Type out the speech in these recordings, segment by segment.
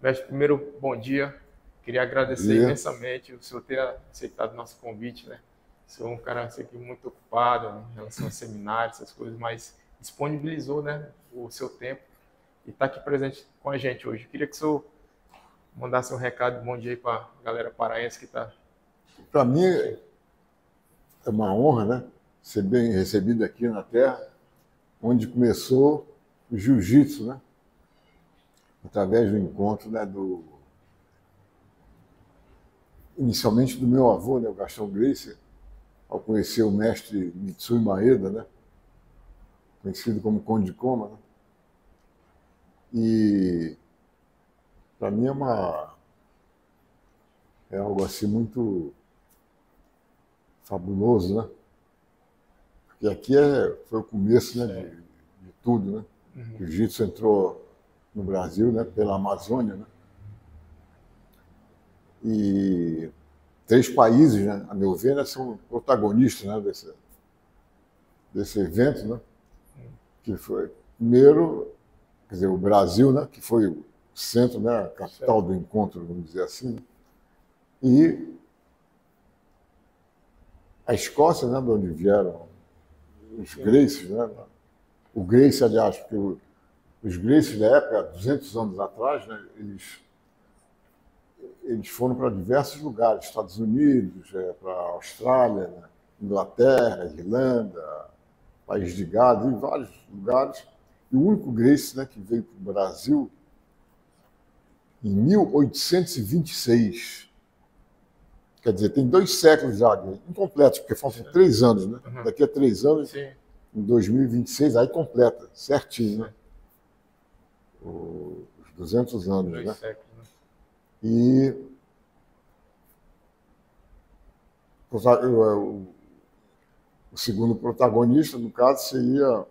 Mestre, primeiro, bom dia. Queria agradecer E, imensamente o senhor ter aceitado o nosso convite, né? Sou um cara sei que muito ocupado, né, em relação a seminários, essas coisas, mas disponibilizou, né, o seu tempo e está aqui presente com a gente hoje. Queria que o senhor mandasse um recado, bom dia aí para a galera paraense que está para mim assistindo. é uma honra, né, ser bem recebido aqui na Terra, onde começou o jiu-jitsu, né, através do encontro, né, inicialmente do meu avô, né, o Gastão Gracie, ao conhecer o mestre Mitsui Maeda, né, conhecido como Conde Koma, né, e para mim é algo assim muito fabuloso, né, porque aqui foi o começo, né, de tudo, né. O jiu-jitsu entrou no Brasil, né, pela Amazônia, né, e três países, né, a meu ver, né, são protagonistas, né, desse evento, né, que foi, primeiro, quer dizer, o Brasil, né, que foi o centro, né, a capital do encontro, vamos dizer assim, e a Escócia, né, de onde vieram os Gracies, né, o Gracie, aliás, porque os Gracies da época, 200 anos atrás, né, eles foram para diversos lugares, Estados Unidos, para a Austrália, né, Inglaterra, Irlanda, País de Gales, em vários lugares. E o único Gracie, né, que veio para o Brasil em 1826. Quer dizer, tem 2 séculos já, incompletos, porque faltam 3 anos, né? Uhum. Daqui a 3 anos, Sim, em 2026, aí completa, certinho, né? sim. Os 200 anos, Dois né? séculos, né? E o segundo protagonista, no caso, seria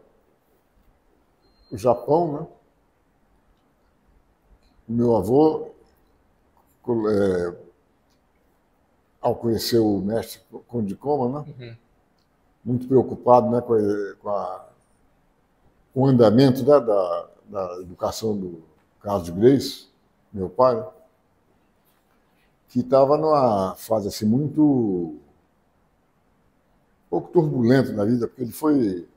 o Japão, né? O meu avô, ao conhecer o mestre Conde Koma, né? Uhum. Muito preocupado, né, com o andamento, né, da educação do Carlos Grace, meu pai, né, que estava numa fase assim muito um pouco turbulenta na vida, porque ele foi,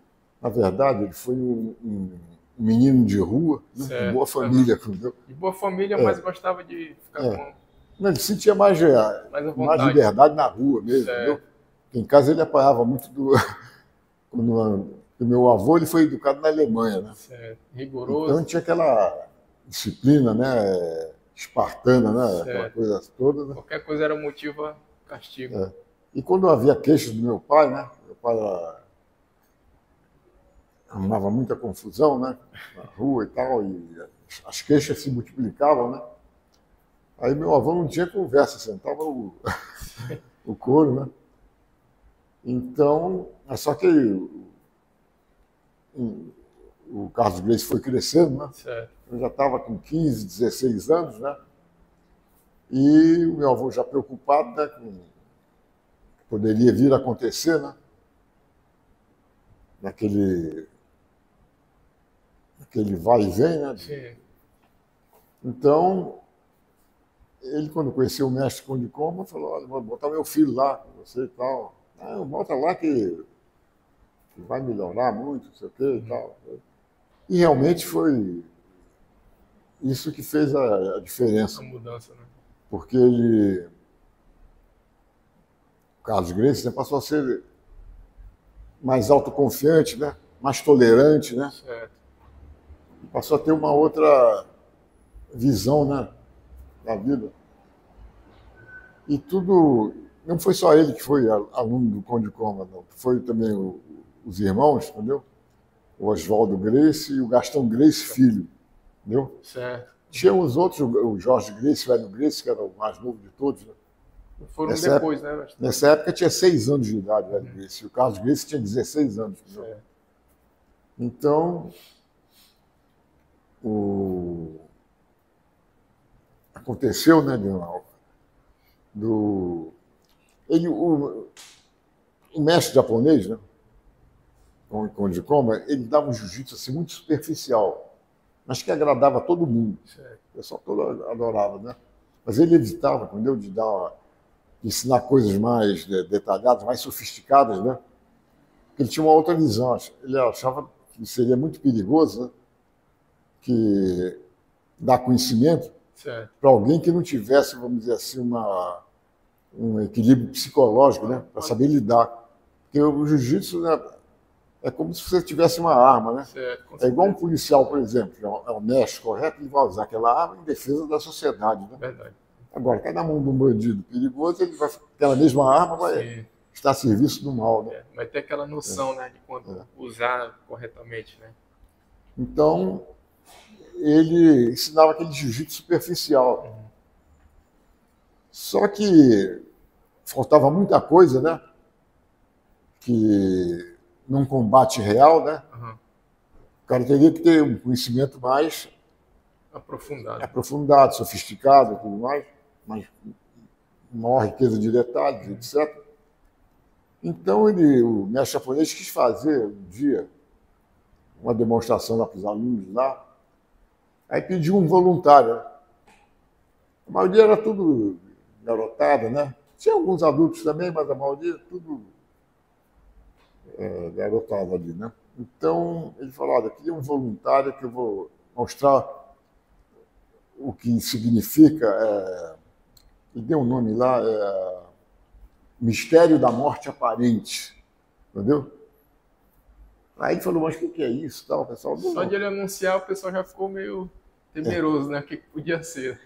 na verdade, ele foi um menino de rua, né, de Certo. boa Uhum. família, entendeu? De boa família, mas gostava de ficar É. com Ele sentia mais à mais vontade. liberdade na rua mesmo, entendeu? Certo, Em casa ele apanhava muito quando o meu avô ele foi educado na Alemanha, né? certo. Então Rigoroso. tinha aquela disciplina, né, espartana, né, aquela Certo. coisa toda, né? Qualquer coisa era motivo a castigo. E quando havia queixas do meu pai arrumava muita confusão, né, na rua e tal, e as queixas se multiplicavam, né? Aí meu avô não tinha conversa, sentava o couro, né? Então, só que o Carlos Grace foi crescendo, né? Certo. Eu já estava com 15, 16 anos, né? E o meu avô já preocupado, né, com o que poderia vir a acontecer, né? Naquele vai e vem, né? Sim. Então, ele, quando conheceu o mestre Conde Koma, falou: olha, vou botar meu filho lá com você e tal. Ah, bota lá que vai melhorar muito, não sei o quê e tal. E realmente foi isso que fez a A diferença, mudança, né? porque ele, o Carlos Gracie, né, passou a ser mais autoconfiante, né? Mais tolerante, né? Certo. E passou a ter uma outra visão, né, da vida. E tudo, não foi só ele que foi aluno do Conde Koma, não. Foi também os irmãos, entendeu? O Oswaldo Gracie e o Gastão Gracie filho, entendeu? Certo. Tinha os outros, o Jorge Gracie, o Hélio Gracie, que era o mais novo de todos, né? Foram Nessa época, depois, né, mestre? nessa época tinha 6 anos de idade o Hélio Gracie, e o Carlos Gracie tinha 16 anos, entendeu? Certo. Então, o... aconteceu, né, do... Ele, o mestre japonês, né, Conde Koma, ele dava um jiu-jitsu assim, muito superficial. mas que agradava a todo mundo. Certo. O pessoal todo adorava, né? Mas ele evitava, entendeu? De ensinar coisas mais detalhadas, mais sofisticadas, né? Porque ele tinha uma outra visão. Ele achava que seria muito perigoso, né? Que dar conhecimento para alguém que não tivesse, vamos dizer assim, um equilíbrio psicológico, né? Para saber lidar. Porque o jiu-jitsu, né, é como se você tivesse uma arma, né? É igual um policial, por exemplo, é o mestre correto, ele vai usar aquela arma em defesa da sociedade, né? Verdade. Agora, cada mão de um bandido perigoso, ele vai, aquela mesma arma vai estar a serviço do mal, né? Vai ter aquela noção, né, de quando usar corretamente, né? Então, ele ensinava aquele jiu-jitsu superficial. Só que faltava muita coisa, né? Que num combate real, né? O cara teria que ter um conhecimento mais aprofundado, sofisticado, tudo mais, maior riqueza de detalhes, etc. Então o mestre japonês quis fazer um dia uma demonstração lá para os alunos lá. Aí pediu um voluntário. Né? A maioria era tudo garotada, né? Tinha alguns adultos também, mas a maioria tudo garotada ali, né? Então ele falou: olha, aqui é um voluntário que eu vou mostrar o que significa. Ele deu um nome lá, Mistério da Morte Aparente, entendeu? Aí ele falou: mas o que é isso? Tal, o pessoal, só de ele anunciar, o pessoal já ficou meio temeroso, né? O que podia ser.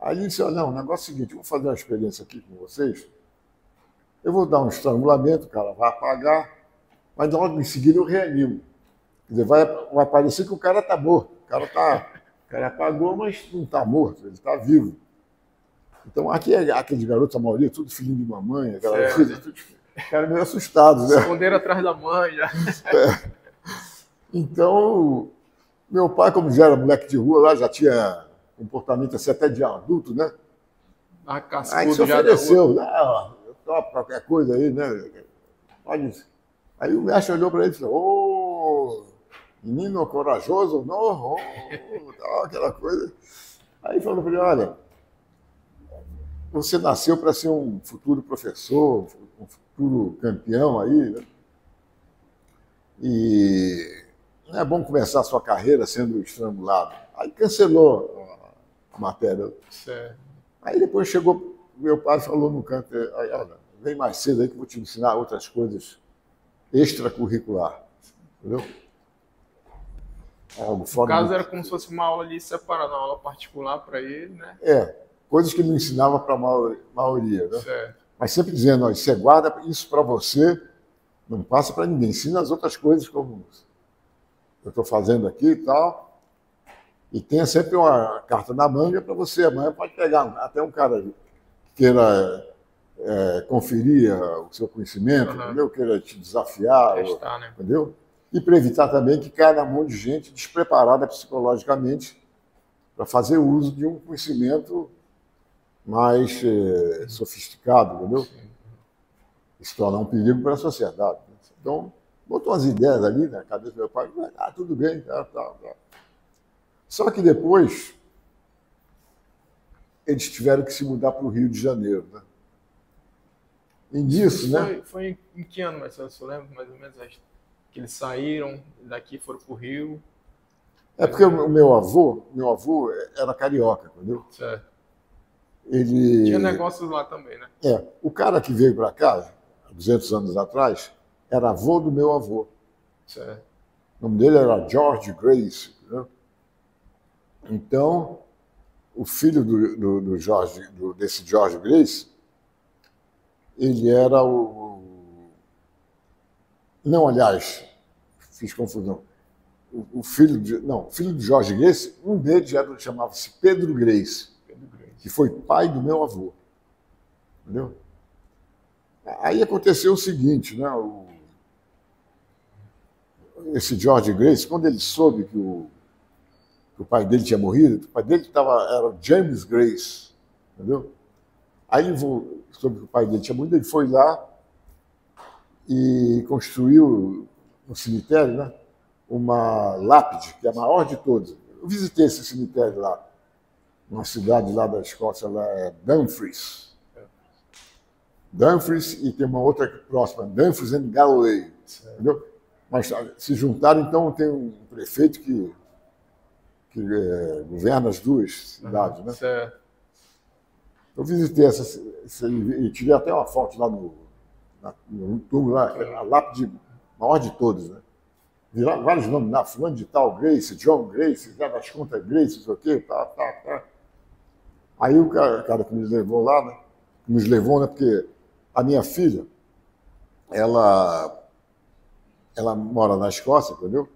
Aí ele disse: não, o negócio é o seguinte, eu vou fazer uma experiência aqui com vocês. Eu vou dar um estrangulamento, o cara vai apagar, mas logo em seguida eu reanimo. Quer dizer, vai parecer que o cara está morto. O cara apagou, mas não está morto, ele está vivo. Então, aqui aqueles garotos, a maioria, tudo filhinho de mamãe, aquela coisa, ficaram meio assustados, né? Esconderam atrás da mãe já. Então, meu pai, como já era moleque de rua lá, já tinha comportamento assim até de adulto, né? Aí se ofereceu, eu topo qualquer coisa aí, né? Aí o mestre olhou para ele e falou: menino corajoso, não, aquela coisa. Aí falou para ele: olha, você nasceu para ser um futuro professor, um futuro campeão aí, né? E não é bom começar a sua carreira sendo estrangulado. Aí cancelou a matéria. Certo. Aí depois chegou, meu pai falou no canto: olha, vem mais cedo aí que eu vou te ensinar outras coisas extracurricular. Entendeu? No caso, era como se fosse uma aula ali separada, uma aula particular para ele, né? Coisas que ele não ensinava para a maioria, né? Certo. Mas sempre dizendo: ó, você guarda isso para você, não passa para ninguém. Ensina as outras coisas como eu estou fazendo aqui e tal. E tenha sempre uma carta na manga para você. Amanhã pode pegar até um cara que queira conferir o seu conhecimento, entendeu? Queira te desafiar, testar, né? Entendeu? E para evitar também que caia na mão de gente despreparada psicologicamente para fazer uso de um conhecimento mais sofisticado, entendeu? E se tornar um perigo para a sociedade. Então, botou umas ideias ali na cabeça do meu pai: tudo bem, tá. Só que depois eles tiveram que se mudar para o Rio de Janeiro, né? E nisso, né? Foi em que ano, Marcelo? Você lembra mais ou menos que eles saíram daqui, foram para o Rio? É porque o meu avô era carioca, entendeu? Certo. Ele tinha negócios lá também, né? O cara que veio para cá, 200 anos atrás, era avô do meu avô. Certo. O nome dele era George Grace, entendeu? Então, o filho desse George Grace, ele era não, aliás, fiz confusão. O filho de George Grace, um deles chamava-se Pedro Grace, que foi pai do meu avô. Entendeu? Aí aconteceu o seguinte, né? Esse George Grace, quando ele soube que o pai dele tinha morrido, o pai dele era James Grace, entendeu? Aí ele soube que o pai dele tinha morrido, ele foi lá e construiu no cemitério, né, uma lápide, que é a maior de todas. eu visitei esse cemitério lá, numa cidade lá da Escócia, lá é Dumfries. Dumfries e tem uma outra próxima, Dumfries and Galloway. Entendeu? Mas se juntaram, então tem um prefeito que governa as duas cidades. Né? Certo. Eu visitei e tirei até uma foto lá no túmulo, lá, a lápide maior de todos. Né? Viraram vários nomes lá, fulano de tal, Grace, John Grace, Zé das Contas Grace, não sei o quê, tá. Aí o cara que nos levou lá, né? Nos levou, né? Porque a minha filha, ela mora na Escócia, entendeu?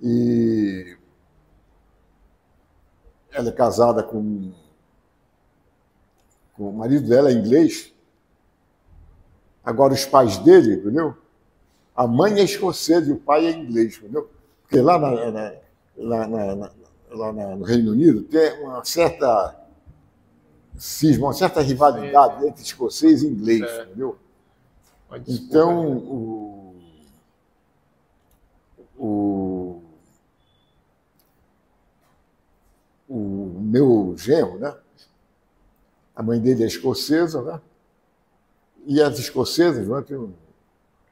E ela é casada com o marido dela, é inglês. Agora, os pais dele, entendeu? A mãe é escocesa e o pai é inglês, entendeu? Porque lá no Reino Unido tem uma certa cisma, uma certa rivalidade entre escocês e inglês, entendeu? Então, o meu genro, né? A mãe dele é escocesa, né? E as escocesas, né,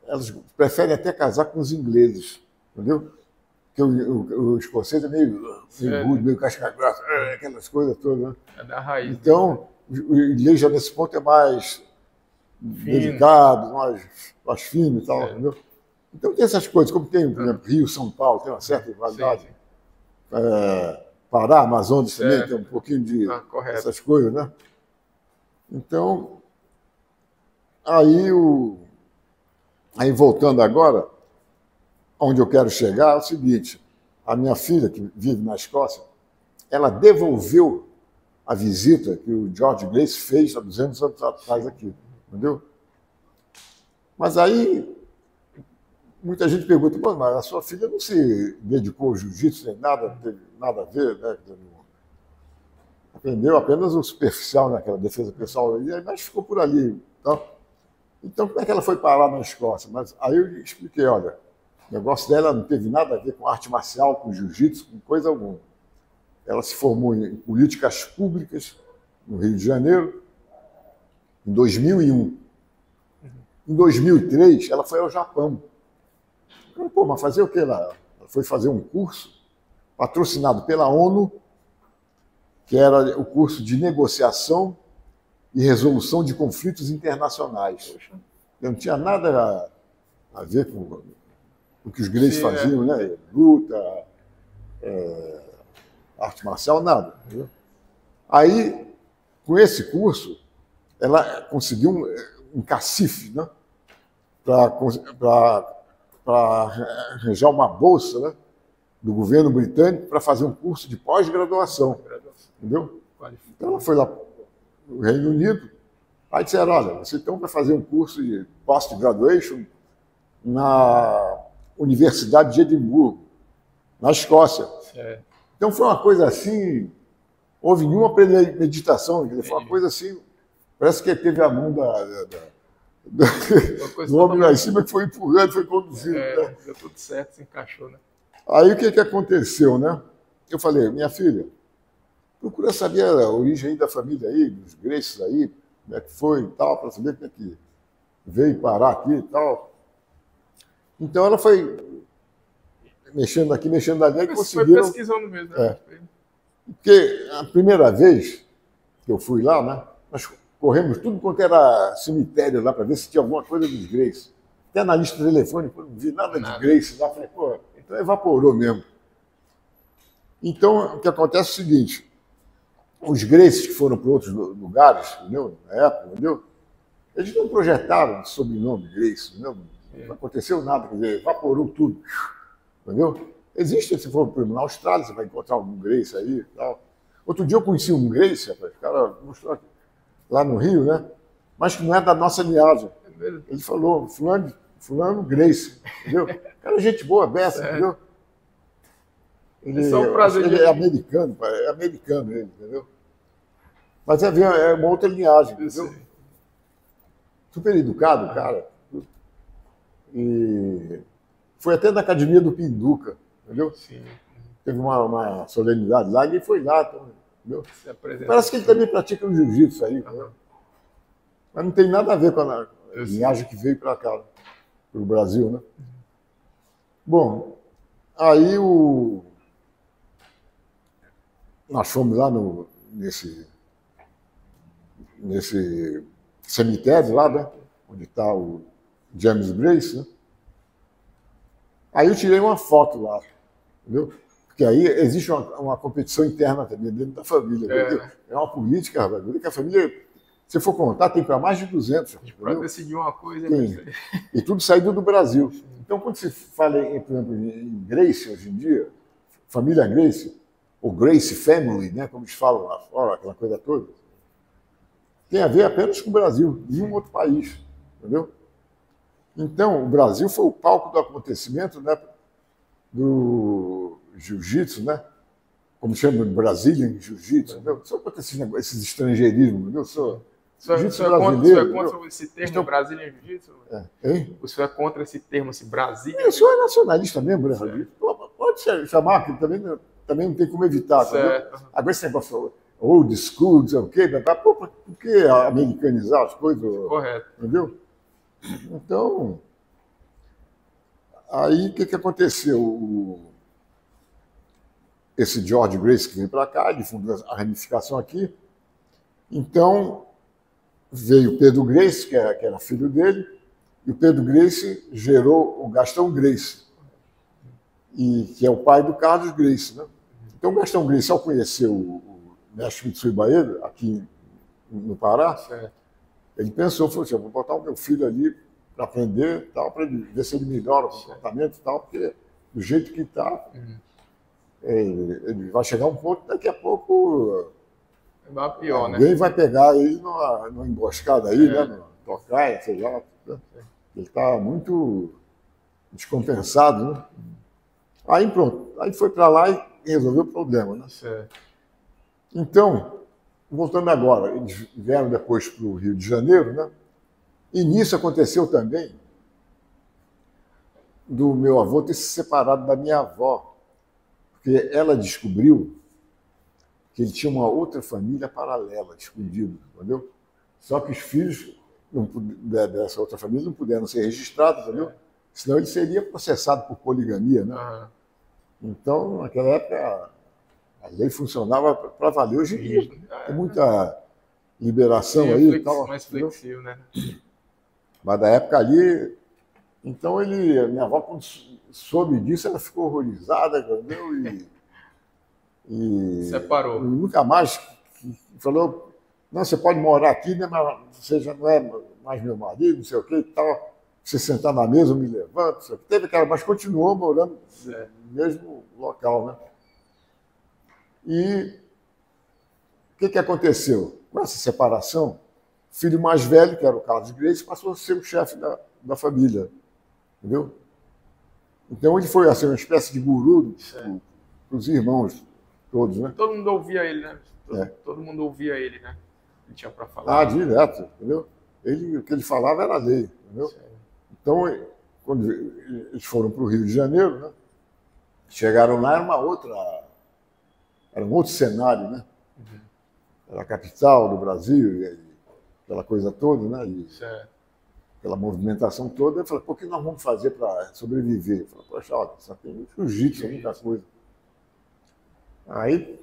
elas preferem até casar com os ingleses, entendeu? Porque o escocês é meio rude, meio casca-grossa, aquelas coisas todas. Né? É da raiz. Então, o inglês já nesse ponto é mais delicado, mais fino e tal, entendeu? Então tem essas coisas, como tem, por exemplo, Rio, São Paulo, tem uma certa rivalidade. Pará, Amazonas também tem um pouquinho de essas coisas, né? Então, aí voltando agora, onde eu quero chegar é o seguinte, a minha filha, que vive na Escócia, ela devolveu a visita que o George Grace fez há 200 anos atrás aqui, entendeu? Mas aí, muita gente pergunta, mas a sua filha não se dedicou ao jiu-jitsu, nem nada, teve nada a ver, né? Aprendeu apenas o superficial naquela defesa pessoal, mas ficou por ali. Então, como é que ela foi parar na Escócia? Mas aí eu expliquei, olha, o negócio dela não teve nada a ver com arte marcial, com jiu-jitsu, com coisa alguma. Ela se formou em políticas públicas no Rio de Janeiro em 2001. Em 2003, ela foi ao Japão. Pô, mas fazer o que lá? Ela foi fazer um curso patrocinado pela ONU, que era o curso de negociação e resolução de conflitos internacionais. Não tinha nada a ver com o que os gregos faziam, né? Luta, arte marcial, nada. Entendeu? Aí, com esse curso, ela conseguiu um cacife, né? Para arranjar uma bolsa, né? Do governo britânico para fazer um curso de pós-graduação. Entendeu? Então ela foi lá no Reino Unido, aí disseram, olha, você então vai fazer um curso de post-graduation na Universidade de Edimburgo, na Escócia. Então foi uma coisa assim, houve nenhuma premeditação, foi uma coisa assim, parece que teve a mão do homem lá em cima que foi empurrando, foi conduzindo. Né? Deu tudo certo, se encaixou, né? Aí o que aconteceu, né? Eu falei, minha filha, procura saber a origem aí da família aí, dos Graces aí, como é que foi e tal, para saber como é que veio parar aqui e tal. Então ela foi mexendo aqui, mexendo ali, e conseguiram... Foi pesquisando mesmo, né? Porque a primeira vez que eu fui lá, né, nós corremos tudo quanto era cemitério lá para ver se tinha alguma coisa dos Graces. Até na lista telefônica, não vi nada de Grace lá, falei, pô, então evaporou mesmo. Então, o que acontece é o seguinte, os Graces que foram para outros lugares, entendeu? Na época, entendeu? Eles não projetaram o sobrenome Grace, entendeu? Não aconteceu nada, quer dizer, evaporou tudo, entendeu? Existe, se for na Austrália, você vai encontrar algum Grace aí e tal. Outro dia eu conheci um Grace, rapaz, o cara mostrou aqui, lá no Rio, né? Mas que não é da nossa linhagem. Ele falou, fulano Grace, entendeu? Cara, gente boa, beça, entendeu? Ele é americano ele, entendeu? Mas é uma outra linhagem, entendeu? Super educado, cara. E foi até na academia do Pinduca, entendeu? Sim. teve uma solenidade lá e ele foi lá. Entendeu? Parece que ele assim. também pratica o jiu-jitsu aí. Mas não tem nada a ver com a linhagem que veio para cá, para o Brasil, né? Bom, aí nós fomos lá nesse cemitério lá, né? Onde está o James Grace, né? Aí eu tirei uma foto lá, entendeu? Porque aí existe uma competição interna também dentro da família. É uma política, rapaz, que a família, se for contar, tem para mais de 200. Para decidir uma coisa. E tudo saído do Brasil. Então, quando se fala, por exemplo, em Grace hoje em dia, família Grace, ou Grace Family, né, como eles falam lá fora, aquela coisa toda, tem a ver apenas com o Brasil, nenhum outro país, entendeu? Então, o Brasil foi o palco do acontecimento, né, do jiu-jitsu, né? Como chama Brazilian Jiu-Jitsu, entendeu? Só para esses estrangeirismos, entendeu? Jiu-jitsu brasileiro. Você é contra esse termo Brazilian Jiu-Jitsu? Hein? Você é contra esse termo, esse Brasília? Eu sou nacionalista mesmo, né? Pode chamar, que também não tem como evitar. Agora esse negócio old school, não sei o quê, por que americanizar as coisas? Correto. Entendeu? Então, aí o que aconteceu? Esse George Grace que veio para cá, ele fundou a ramificação aqui. Então, veio o Pedro Grace, que era filho dele, e o Pedro Grace gerou o Gastão Grace, que é o pai do Carlos Grace, né? Então, o Gastão Grace, ao conhecer o mestre Mitsui Baedo, aqui no Pará, ele pensou, falou assim, eu vou botar o meu filho ali para aprender, tal, para ele ver se ele melhora o comportamento e tal, porque do jeito que está, ele vai chegar a um ponto, daqui a pouco pior, alguém vai pegar ele numa emboscada aí, né, no tocaia, sei lá. Ele está muito descompensado, né? Aí pronto, aí foi para lá e resolveu o problema, né? Então, voltando agora, eles vieram depois para o Rio de Janeiro, né? E nisso aconteceu também do meu avô ter se separado da minha avó, porque ela descobriu que ele tinha uma outra família paralela, escondida, entendeu? Só que os filhos dessa outra família não puderam ser registrados, entendeu? Senão ele seria processado por poligamia, né? Então, naquela época, a lei funcionava para valer. Hoje em dia tem muita liberação aí e tal. Mais flexível, né? Mas da época ali, então minha avó, quando soube disso, ela ficou horrorizada, entendeu? E separou. Nunca mais falou, não, você pode morar aqui, né, mas você já não é mais meu marido, não sei o quê e tal. Você sentar na mesa, eu me levanto, não sei o quê. Teve aquela, mas continuou morando no mesmo local, né? E o que aconteceu? Com essa separação, o filho mais velho, que era o Carlos Grace, passou a ser o chefe da família, entendeu? Então ele foi assim, uma espécie de guru para os irmãos todos, né? Todo mundo ouvia ele, né? Todo mundo ouvia ele, né? Ele tinha para falar. Direto, entendeu? O que ele falava era lei, entendeu? Então, quando eles foram para o Rio de Janeiro, né? Chegaram lá, era um outro cenário, né? Era a capital do Brasil, aquela coisa toda, né? Aquela movimentação toda. Eu falei, o que nós vamos fazer para sobreviver? Eu falei, poxa, só tem jiu-jitsu, muita coisa. Aí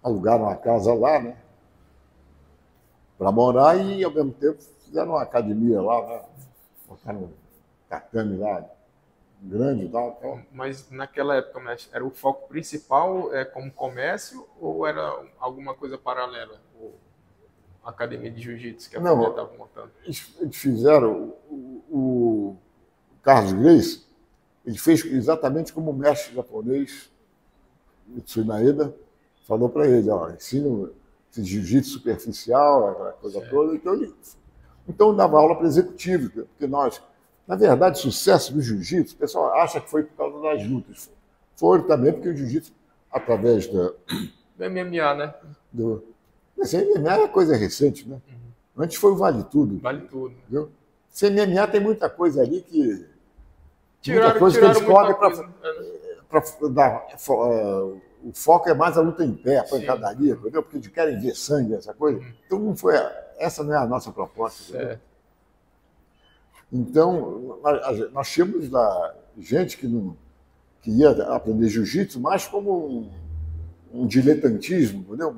alugaram uma casa lá, né? Para morar e, ao mesmo tempo, fizeram uma academia lá, né? Botaram um tatame lá, grande e tal. Mas naquela época, era o foco principal como comércio ou era alguma coisa paralela? A academia de jiu-jitsu que a família estava montando? Eles fizeram, o Carlos Grace, ele fez exatamente como o mestre japonês, Mitsui Maeda, falou para ele, ensina esse jiu-jitsu superficial, aquela coisa toda. Então dava aula para executivos, porque nós, na verdade, o sucesso do jiu-jitsu, o pessoal acha que foi por causa das lutas. Foi também porque o jiu-jitsu, através do MMA, né? Esse MMA é coisa recente, né? Antes foi o Vale Tudo. Vale Tudo. Entendeu? Esse MMA tem muita coisa ali que... Tiraram muita coisa que eles cobram o foco é mais a luta em pé, a pancadaria, entendeu? Porque eles querem ver sangue, essa coisa. Então não foi, essa não é a nossa proposta. Então, nós tínhamos lá gente que ia aprender jiu-jitsu mais como um diletantismo, entendeu?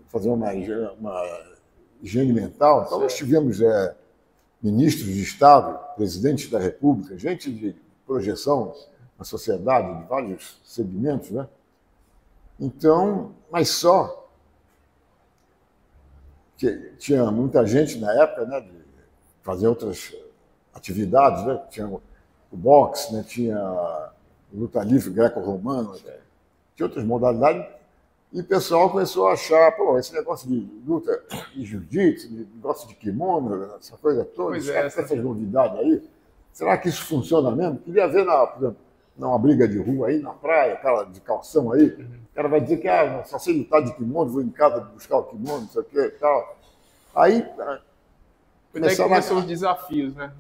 Fazer uma higiene mental. Então, nós tivemos ministros de Estado, presidentes da República, gente de projeção na sociedade, de vários segmentos, né? Então, mas só que tinha muita gente na época, né, de fazer outras atividades, né? Tinha o boxe, né? Tinha luta livre greco-romana, tinha outras modalidades, e o pessoal começou a achar, pô, esse negócio de luta de jiu-jitsu, negócio de kimono, essa coisa toda, essas novidades aí, será que isso funciona mesmo? Queria ver, por exemplo, numa briga de rua aí, na praia, cara de calção aí, o cara vai dizer que só sei lutar de kimono, vou em casa buscar o kimono, não sei o que e tal. Aí começou os desafios, né?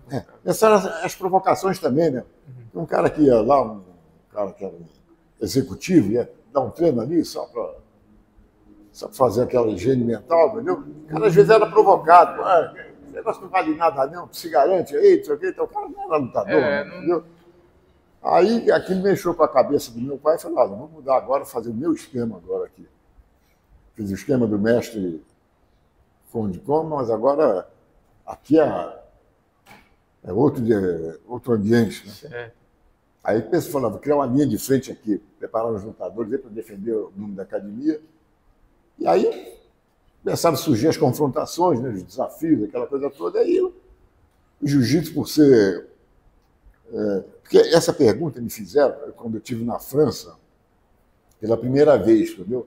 Começaram as provocações também, né? Um cara que ia lá, um cara que era um executivo, ia dar um treino ali só para fazer aquela higiene mental, entendeu? O cara às vezes era provocado. Esse negócio não vale nada não, se garante aí, não sei o quê. Então o cara não era lutador, entendeu? Aí aquilo mexeu com a cabeça do meu pai e falou, olha, vamos mudar agora, fazer o meu esquema agora aqui. Fiz o esquema do mestre Fondicom, mas agora aqui é outro ambiente. Né? Aí o pessoal falava, vou criar uma linha de frente aqui, preparar os lutadores para defender o nome da academia. E aí começaram a surgir as confrontações, né, os desafios, aquela coisa toda. Aí o jiu-jitsu, por ser... porque essa pergunta me fizeram quando eu estive na França, pela primeira vez, entendeu?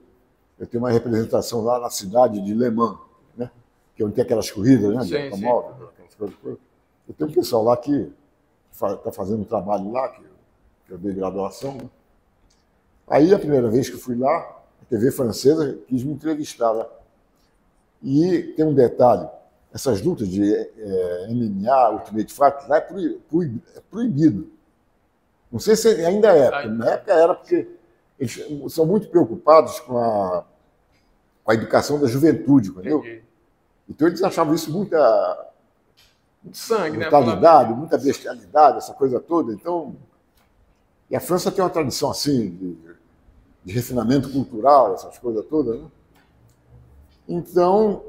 Eu tenho uma representação lá na cidade de Le Mans, né? Que é onde tem aquelas corridas, né, de automóvel, aquelas coisas. Eu tenho um pessoal lá que está fazendo um trabalho lá, que eu dei graduação. Né? Aí, a primeira vez que eu fui lá, a TV francesa quis me entrevistar lá. E tem um detalhe, essas lutas de MMA, Ultimate Fight, lá é proibido. Não sei se ainda é, porque na época era porque eles são muito preocupados com a educação da juventude, entendeu? Entendi. Então eles achavam isso muito sangue, brutalidade, né? Muita bestialidade, essa coisa toda. Então, e a França tem uma tradição assim de refinamento cultural, essas coisas todas, né? Então,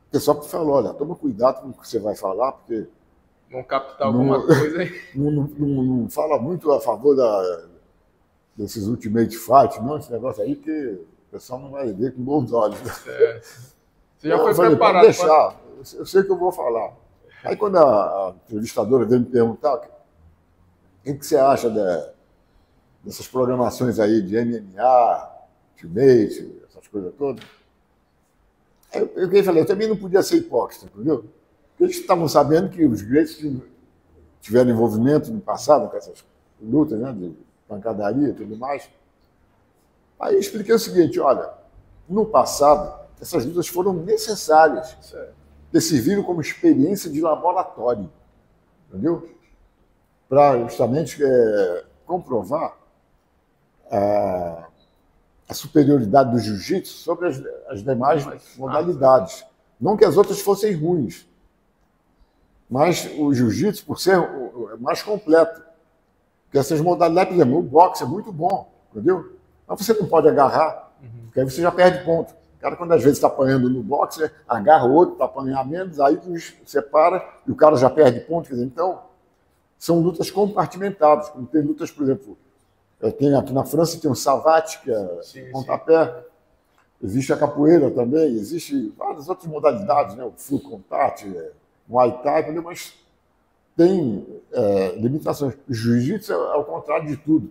o pessoal falou, olha, toma cuidado com o que você vai falar, porque... Vão captar alguma coisa aí. Não fala muito a favor desses Ultimate Fight, não, esse negócio aí que o pessoal não vai ver com bons olhos. Você já foi preparado? Pode deixar, eu sei o que eu vou falar. Aí quando a entrevistadora veio me perguntar o que você acha dessas programações aí de MMA, Ultimate, essas coisas todas, eu falei, eu também não podia ser hipócrita, entendeu? Porque eles estavam sabendo que os gregos tiveram envolvimento no passado com essas lutas, né, de pancadaria e tudo mais. Aí eu expliquei o seguinte, olha, no passado, essas lutas foram necessárias, que serviram como experiência de laboratório, entendeu? Para justamente comprovar a superioridade do jiu-jitsu sobre as demais modalidades. Não que as outras fossem ruins, mas o jiu-jitsu, por ser mais completo. Porque essas modalidades, por exemplo, o boxe é muito bom, entendeu? Mas você não pode agarrar, porque aí você já perde ponto. O cara, quando às vezes está apanhando no boxe, agarra o outro para apanhar menos, aí separa e o cara já perde ponto. Quer dizer, então, são lutas compartimentadas. Como tem lutas, por exemplo, aqui na França tem o savate, que é pontapé. Existe a capoeira também, existe várias outras modalidades, né? O full contact, Muay Thai, entendeu? Mas tem limitações. O jiu-jitsu é ao contrário de tudo.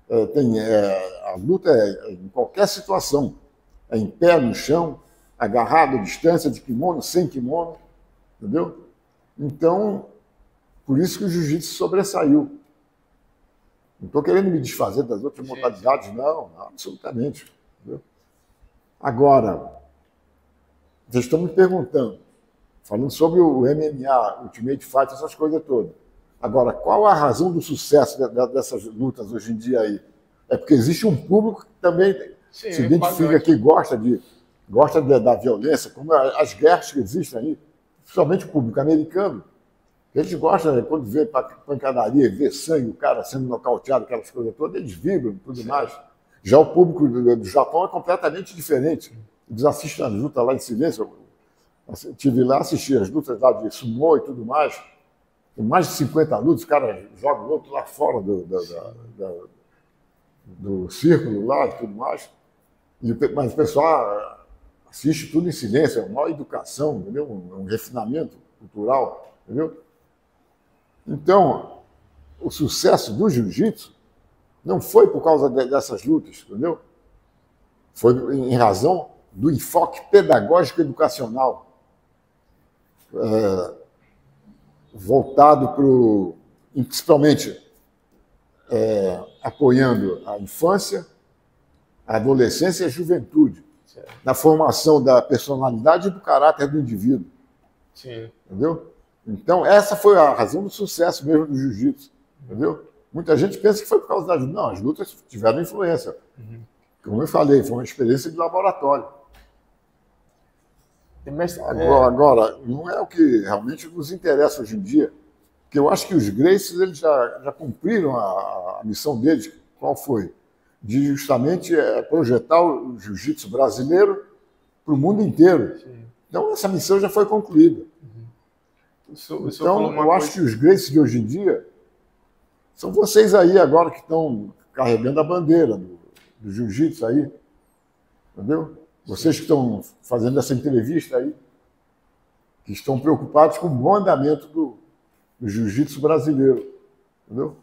A luta é em qualquer situação. É em pé, no chão, agarrado à distância, de kimono, sem kimono, entendeu? Então, por isso que o jiu-jitsu sobressaiu. Não estou querendo me desfazer das outras modalidades, não, absolutamente. Entendeu? Agora, vocês estão me perguntando, falando sobre o MMA, Ultimate Fight, essas coisas todas. Agora, qual a razão do sucesso dessas lutas hoje em dia aí? É porque existe um público que também se identifica, que gosta da violência, como as guerras que existem aí, principalmente o público americano. Eles gostam, né, quando vê pancadaria, vê sangue, o cara sendo nocauteado, aquelas coisas todas, eles vibram e tudo mais. Já o público do Japão é completamente diferente. Eles assistem as lutas lá em silêncio. Eu estive lá, assisti as lutas lá de sumô e tudo mais. Tem mais de 50 lutas, os caras jogam o outro lá fora do círculo lá e tudo mais. Mas o pessoal assiste tudo em silêncio, é uma maior educação, entendeu? Um refinamento cultural, entendeu? Então, o sucesso do jiu-jitsu não foi por causa dessas lutas, entendeu? Foi em razão do enfoque pedagógico educacional, voltado para, principalmente, apoiando a infância, a adolescência e a juventude, na formação da personalidade e do caráter do indivíduo. Sim. Entendeu? Então, essa foi a razão do sucesso mesmo do jiu-jitsu. Entendeu? Muita gente pensa que foi por causa das lutas. Não, as lutas tiveram influência. Como eu falei, foi uma experiência de laboratório. Agora, não é o que realmente nos interessa hoje em dia, porque eu acho que os Gracies eles já cumpriram a missão deles. Qual foi? De justamente projetar o jiu-jitsu brasileiro para o mundo inteiro. Sim. Então, essa missão já foi concluída. Então, eu acho que os Gracies de hoje em dia são vocês aí agora que estão carregando a bandeira do jiu-jitsu aí. Entendeu? Vocês que estão fazendo essa entrevista aí, que estão preocupados com o bom andamento do jiu-jitsu brasileiro. Entendeu?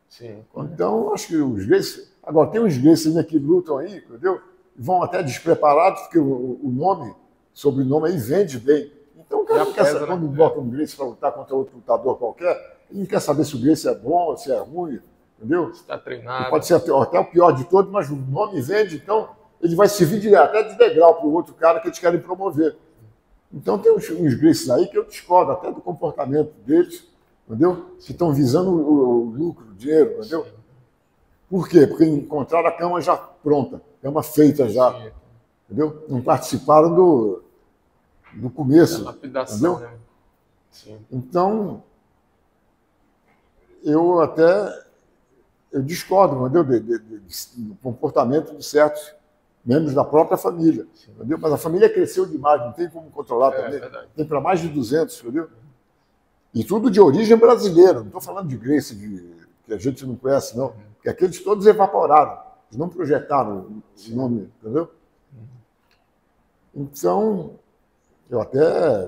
Sim. Então, acho que os Gracies... Agora, tem uns Gracies que lutam aí, entendeu? Vão até despreparados, porque o nome, sobrenome aí vende bem. Então, o cara não quer saber, quando bota um Gracie para lutar contra outro lutador qualquer, ele não quer saber se o Gracie é bom ou se é ruim, entendeu? Está treinado. Pode ser até o pior de todos, mas o nome vende, então ele vai servir até de degrau para o outro cara que eles querem promover. Então, tem uns Gracies aí que eu discordo até do comportamento deles, entendeu? Que estão visando o lucro, o dinheiro, entendeu? Sim. Por quê? Porque encontraram a cama já pronta, cama feita já, sim, entendeu? Não participaram do começo, entendeu? Né? Sim. Então, eu discordo, entendeu? Do comportamento de certos membros da própria família, entendeu? Mas a família cresceu demais, não tem como controlar também. Verdade. Tem para mais de 200, entendeu? E tudo de origem brasileira, não estou falando de Gracie que a gente não conhece, não. Porque aqueles todos evaporaram, eles não projetaram o nome, entendeu? Então,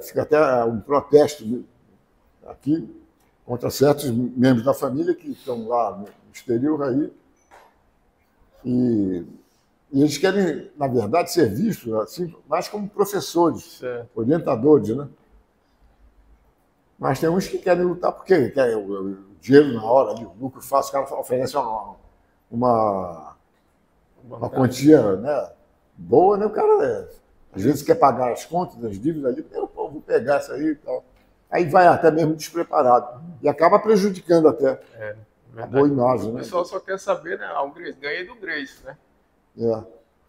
fica até um protesto aqui contra certos membros da família que estão lá no exterior aí. E eles querem, na verdade, ser vistos assim, mais como professores, certo, orientadores, né? Mas tem uns que querem lutar porque querem o dinheiro na hora, ali, o lucro fácil, o cara oferece uma quantia, né, boa, né? O cara às vezes quer pagar as contas, as dívidas ali, eu vou pegar isso aí e tal. Aí vai até mesmo despreparado. E acaba prejudicando até a boa imagem. O pessoal só quer saber, né? O Gracie, ganhei do Gracie, né?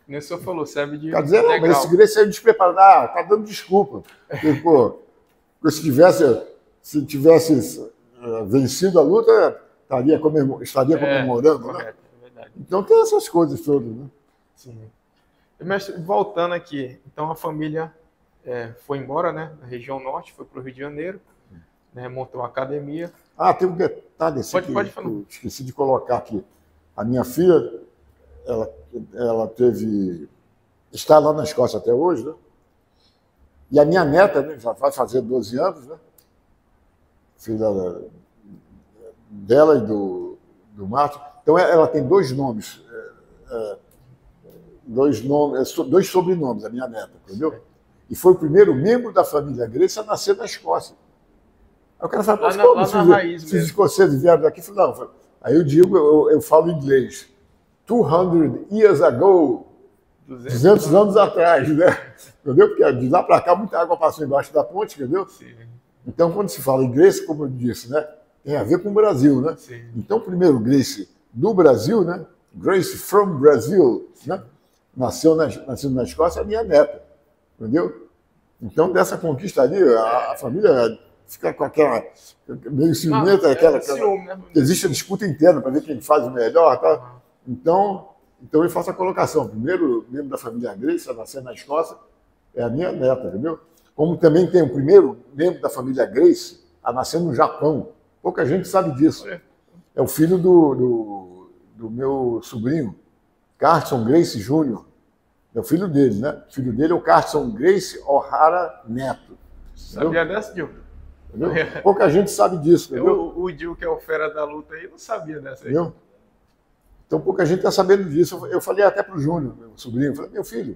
Nem o senhor falou, serve de. Quer dizer, não, mas esse Gracie é despreparado. Tá dando desculpa. Porque, pô, se tivesse vencido a luta, estaria comemorando, correto, né? É verdade. Então tem essas coisas todas, né? Sim. Mestre, voltando aqui, então a família foi embora, né, na região norte, foi para o Rio de Janeiro, né, montou uma academia. Tem um detalhe pode falar. Eu esqueci de colocar aqui. A minha filha, ela está lá na Escócia até hoje, né? E a minha neta, né, já vai fazer 12 anos, né? Filha dela e do Martin. Então ela tem dois nomes. Dois sobrenomes, a minha neta, entendeu? E foi o primeiro membro da família Gracie a nascer na Escócia. Aí o cara fala, mas como esses escoceses vieram daqui? Eu falei, não. Aí eu digo, eu falo em inglês. 200 years ago, 200 anos atrás, né? Entendeu? Porque de lá para cá muita água passou embaixo da ponte, entendeu? Sim. Então, quando se fala em Gracie, como eu disse, né? tem a ver com o Brasil, né? Sim. Então, primeiro, Grace do Brasil, né? Grace from Brazil, né? Nasceu na Escócia, a minha neta, entendeu? Então, dessa conquista ali, a família fica com aquela meio ciumenta, ciúme, né? Existe a disputa interna para ver quem faz o melhor, tá? Então eu faço a colocação. Primeiro membro da família Grace a nascer na Escócia é a minha neta, entendeu? Como também tem o primeiro membro da família Grace a nascer no Japão. Pouca gente sabe disso. É o filho do meu sobrinho, Carson Grace Jr. É o filho dele, né? O filho dele é o Carson Grace O'Hara Neto. Sabia dessa, Gil? Entendeu? Pouca gente sabe disso. Entendeu? O Gil, que é o fera da luta aí, não sabia dessa aí. Entendeu? Então pouca gente está sabendo disso. Eu falei até para o Júnior, meu sobrinho, falei, meu filho,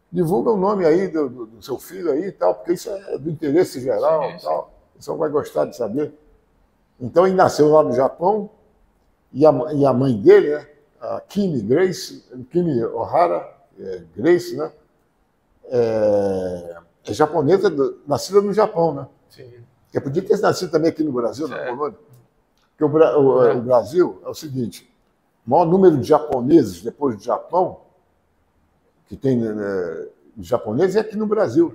divulga o nome aí do seu filho aí e tal, porque isso é do interesse geral e tal. O pessoal vai gostar de saber. Então ele nasceu lá no Japão e a mãe dele, né, a Kimi O'Hara Grace, né, é japonesa, nascida no Japão, né? Sim. Que podia ter nascido também aqui no Brasil, na Polônia. Porque o Brasil é o seguinte, o maior número de japoneses depois do Japão, que tem de japoneses, é aqui no Brasil.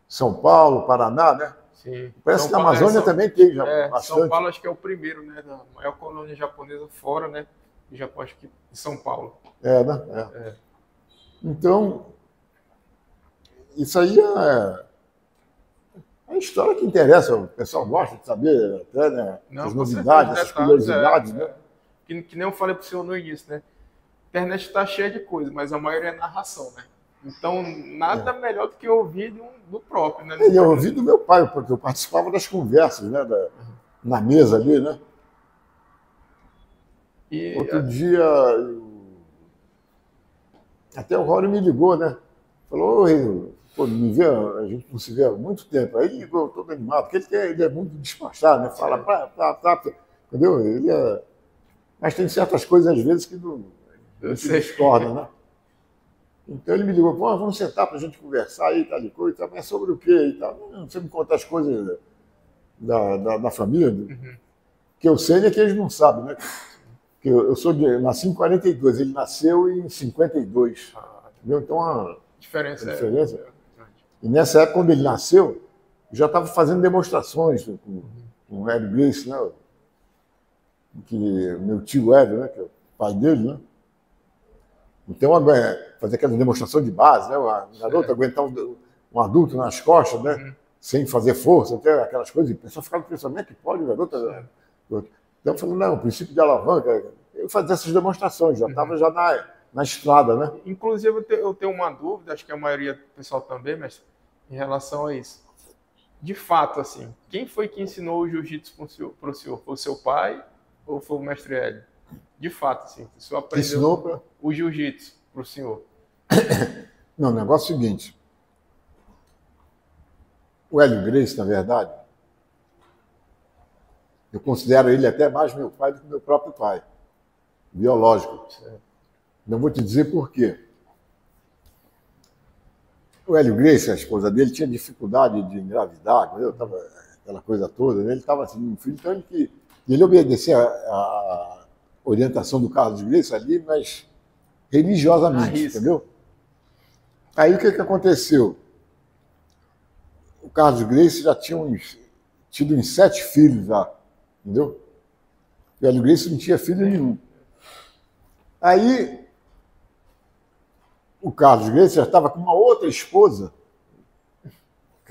São Paulo, Paraná, né? Sim. Parece que a Amazônia também tem bastante. São Paulo acho que é o primeiro, né? A maior colônia japonesa fora, né? Do Japão, acho que em São Paulo. Né? Então, isso aí é a história que interessa. O pessoal gosta de saber até, né, as novidades, as curiosidades, né? Que nem eu falei para o senhor no início, né? A internet está cheia de coisas, mas a maioria é narração, né? Então, nada melhor do que ouvir do próprio, né? Eu ouvi do meu pai, porque eu participava das conversas, né? Na mesa ali, né? Outro dia, até o Rory me ligou, né? Falou, pô, me vê, a gente não se vê há muito tempo. Aí ele ligou todo animado, porque ele é muito despachado, né? Fala, entendeu? Mas tem certas coisas, às vezes, que não discorda, né? Então ele me ligou, pô, vamos sentar para a gente conversar aí, tal e coisa, mas sobre o quê e tal. Você me conta as coisas da família, que eu sei é que eles não sabem, né? Que eu nasci em 42, ele nasceu em 52. Entendeu? Então, a diferença. E nessa época, quando ele nasceu, eu já estava fazendo demonstrações com o Hélio Grace, né? Que meu tio Hélio, né? Que é o pai dele, né? Então, fazer aquela demonstração de base, né? A garota aguentar um adulto nas costas, né? Sem fazer força, até aquelas coisas. E o pessoal ficava pensando, como é que pode, garota? Então, eu falei, não, o princípio de alavanca. Eu fazia essas demonstrações, já estava já na estrada, né? Inclusive, eu tenho uma dúvida, acho que a maioria do pessoal também, mas em relação a isso. De fato, assim, quem foi que ensinou o jiu-jitsu para o senhor? Foi o seu pai ou foi o mestre Hélio? De fato, assim, o senhor aprendeu o jiu-jitsu para o senhor? Não, o negócio é o seguinte. O Hélio Grace, na verdade, eu considero ele até mais meu pai do que meu próprio pai, biológico. Não vou te dizer por quê. O Hélio Grace, a esposa dele, tinha dificuldade de engravidar, aquela coisa toda. Ele estava assim, um filho, então ele obedecia a orientação do Carlos Grace ali, mas religiosamente, entendeu? Aí o que aconteceu? O Carlos Grace já tinha tido uns 7 filhos já, entendeu? O Hélio Grace não tinha filho nenhum. Aí o Carlos Grace já estava com uma outra esposa,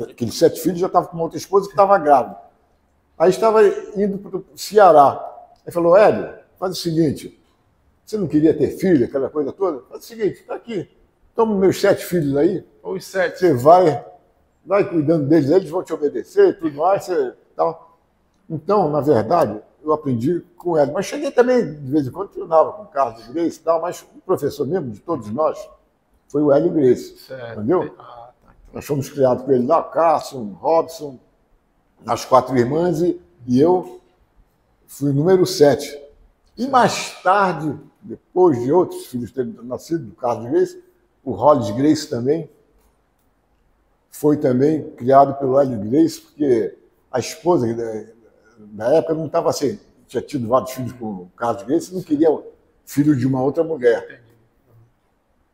aqueles 7 filhos já estavam com uma outra esposa que estava grávida. Aí estava indo para o Ceará. Aí falou, Hélio, faz o seguinte, você não queria ter filho, aquela coisa toda? Faz o seguinte, está aqui, toma meus 7 filhos aí, os 7. Você vai cuidando deles, eles vão te obedecer e tudo mais. Tal. Então, na verdade, eu aprendi com ele. Mas cheguei também, de vez em quando, treinava com o Carlos Grace e tal, mas o professor mesmo de todos nós foi o Hélio Grace. Certo. Entendeu? Nós fomos criados com ele lá, Carson, Robson, as 4 irmãs e eu fui o número 7. E mais tarde, depois de outros filhos terem nascido, do Carlos Grace, o Hollis Grace também, foi também criado pelo Hélio Grace, porque a esposa na época não estava assim, tinha tido vários filhos com o Carlos Gracie, não queria filho de uma outra mulher. Entendi.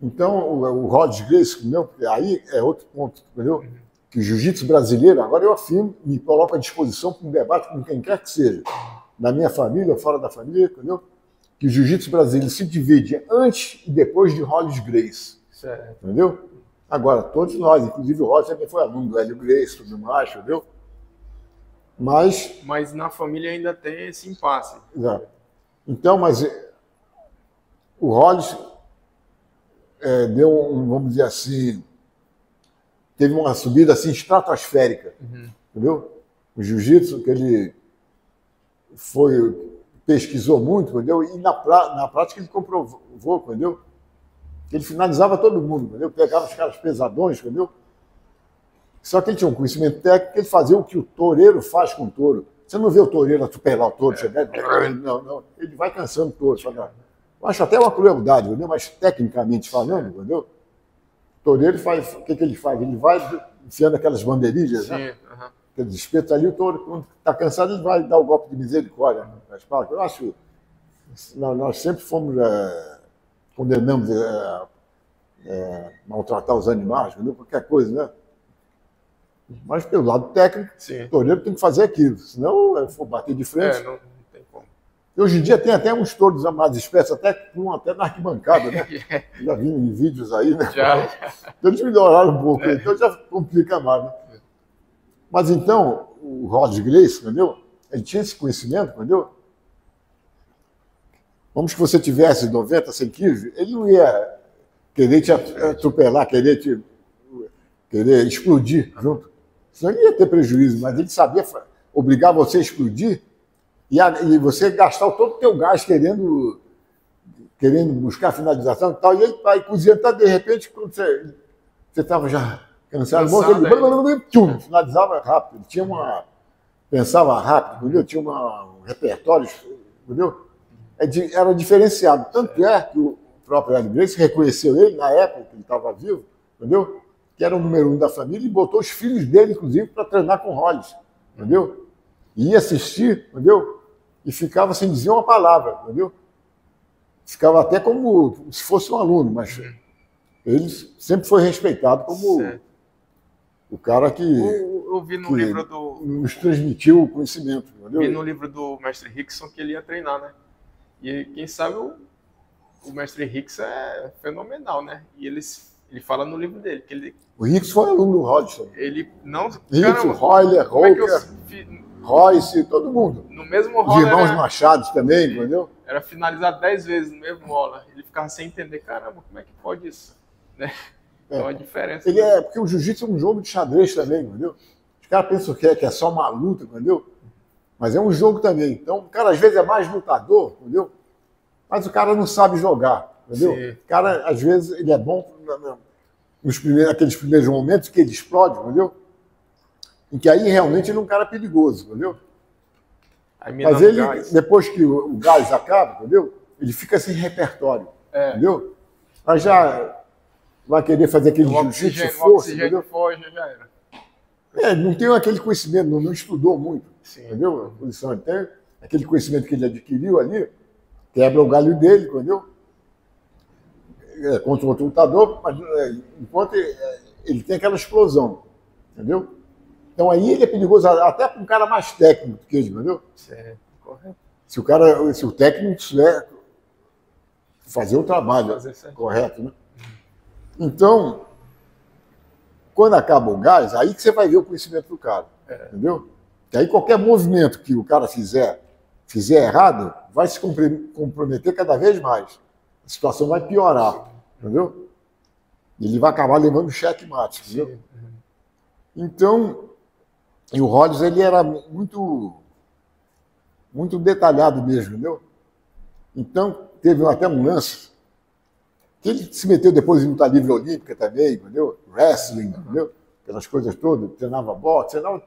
Então, o Roger Gracie, entendeu? Aí é outro ponto, entendeu? Que o jiu-jitsu brasileiro, agora eu afirmo, me coloco à disposição para um debate com quem quer que seja, da minha família ou fora da família, entendeu? Que o jiu-jitsu brasileiro se divide antes e depois de Roger Gracie, Certo. entendeu? Agora, todos nós, inclusive o Roger também foi aluno do Hélio Gracie, tudo mais, entendeu? Mas na família ainda tem esse impasse. Então, mas o Rollins deu vamos dizer assim, teve uma subida assim estratosférica, entendeu? O jiu-jitsu que ele pesquisou muito, entendeu? E na prática ele comprovou, entendeu? Que ele finalizava todo mundo, entendeu? Pegava os caras pesadões, entendeu? Só que ele tinha um conhecimento técnico, ele fazia o que o toureiro faz com o touro. Você não vê o toureiro atropelar o touro, não. Ele vai cansando o touro. Eu acho até uma crueldade, entendeu? Mas tecnicamente falando, entendeu? O toureiro faz, o que ele faz? Ele vai enfiando aquelas bandeirinhas, né? Aqueles espetos ali, o touro, quando está cansado, ele vai dar o golpe de misericórdia. Eu acho, nós sempre fomos, condenamos maltratar os animais, entendeu? Qualquer coisa, né? Mas pelo lado técnico, o toureiro tem que fazer aquilo, senão eu for bater de frente. Não tem como. E hoje em dia tem até uns touros mais espécies, até na arquibancada, né? Já vi em vídeos aí, né? Já. Então eles melhoraram um pouco, então já complica mais, né? Mas então, o Roger Gracie, entendeu? Ele tinha esse conhecimento, entendeu? Vamos que você tivesse 90, 100 quilos, ele não ia querer te atropelar, querer explodir junto. Senão ele ia ter prejuízo, mas ele sabia obrigar você a explodir e você gastar todo o teu gás querendo buscar finalização e tal, e ele vai cozinhando, de repente, quando você estava já cansado, ele finalizava rápido, ele tinha pensava rápido, entendeu? Tinha um repertório, entendeu? Era diferenciado, tanto é que o próprio Hélio Gracie reconheceu ele na época que ele estava vivo, entendeu? Que era o número 1 da família, e botou os filhos dele, inclusive, para treinar com o Rollins, entendeu? E ia assistir, entendeu? E ficava sem dizer uma palavra, entendeu? Ficava até como se fosse um aluno, mas ele sempre foi respeitado como o cara que eu vi no livro do... nos transmitiu o conhecimento, entendeu? Vi no livro do mestre Rickson que ele ia treinar, né? E quem sabe o mestre Rickson é fenomenal, né? E ele fala no livro dele que ele... O Rickson foi aluno do Rodson. Ele não... Rickson, Royler, Royce, todo mundo. No mesmo Os irmãos Machados também, entendeu? Era finalizado 10 vezes no mesmo rola. Ele ficava sem entender, caramba, como é que pode isso? Né? Então a diferença... Porque o jiu-jitsu é um jogo de xadrez também, entendeu? Os caras pensam que é só uma luta, entendeu? Mas é um jogo também. Então o cara às vezes é mais lutador, entendeu? Mas o cara não sabe jogar, entendeu? Sim. O cara, às vezes, ele é bom naqueles primeiros momentos que ele explode, entendeu? Em que aí realmente ele é um cara perigoso, entendeu? Mas ele, depois que o gás acaba, entendeu? Ele fica sem repertório, entendeu? Mas já vai querer fazer aquele jiu-jitsu força, entendeu? Foge, já era. Não tem aquele conhecimento, não estudou muito, sim, entendeu? A posição ele tem, aquele conhecimento que ele adquiriu ali, quebra o galho dele, entendeu? Contra o outro lutador, mas enquanto ele tem aquela explosão, entendeu? Então aí ele é perigoso até para um cara mais técnico do que ele, entendeu? Certo, correto. Se o técnico souber fazer o trabalho correto, né? Então, quando acaba o gás, aí que você vai ver o conhecimento do cara, entendeu? E aí qualquer movimento que o cara fizer errado, vai se comprometer cada vez mais. A situação vai piorar, entendeu? Ele vai acabar levando checkmate, entendeu? Então, e o Rollins, ele era muito detalhado mesmo, entendeu? Então, teve até um lance que ele se meteu depois em luta livre olímpica também, entendeu? Wrestling, entendeu? Aquelas coisas todas, treinava boxe, ele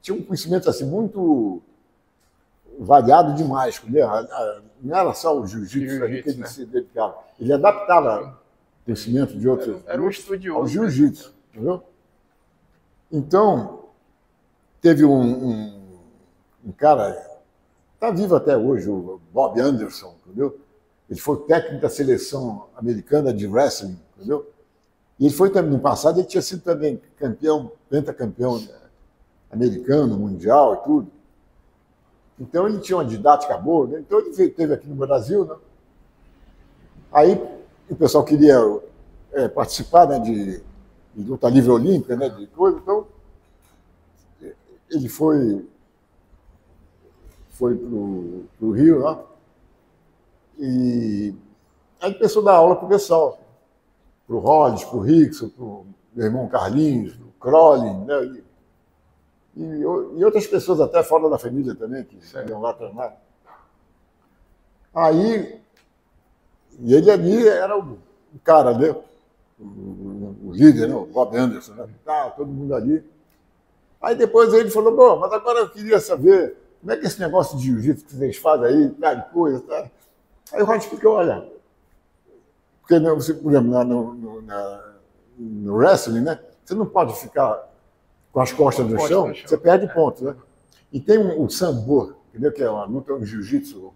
tinha um conhecimento assim muito variado demais, entendeu? Não era só o jiu-jitsu que ele se dedicava. Ele adaptava conhecimento de outros. Era um estudioso. Ao jiu-jitsu, entendeu? Então, teve um um cara, está vivo até hoje, o Bob Anderson, entendeu? Ele foi técnico da seleção americana de wrestling, entendeu? E ele foi também, no passado, ele tinha sido também campeão, pentacampeão americano, mundial e tudo. Então ele tinha uma didática boa, né? Então ele esteve aqui no Brasil, né? Aí o pessoal queria participar, né, de luta livre olímpica, né, de coisa, então ele foi para o Rio lá, e aí começou a dar aula para o pessoal, para o Rhodes, para o Rickson, para o meu irmão Carlinhos, para o Crowley, né, e outras pessoas até fora da família também, que iam lá treinar. Aí, e ele ali era o cara, né, o líder, né, o Bob Anderson, né, tá, todo mundo ali. Aí depois ele falou, bom, mas agora eu queria saber como é que é esse negócio de jiu-jitsu que vocês fazem aí, tal coisa, tá? Aí o Rod explicou, olha, porque você, por exemplo, no wrestling, né, você não pode ficar com as costas no chão, você perde pontos, né? E tem o sambo, entendeu? Que é uma luta, um jiu-jitsu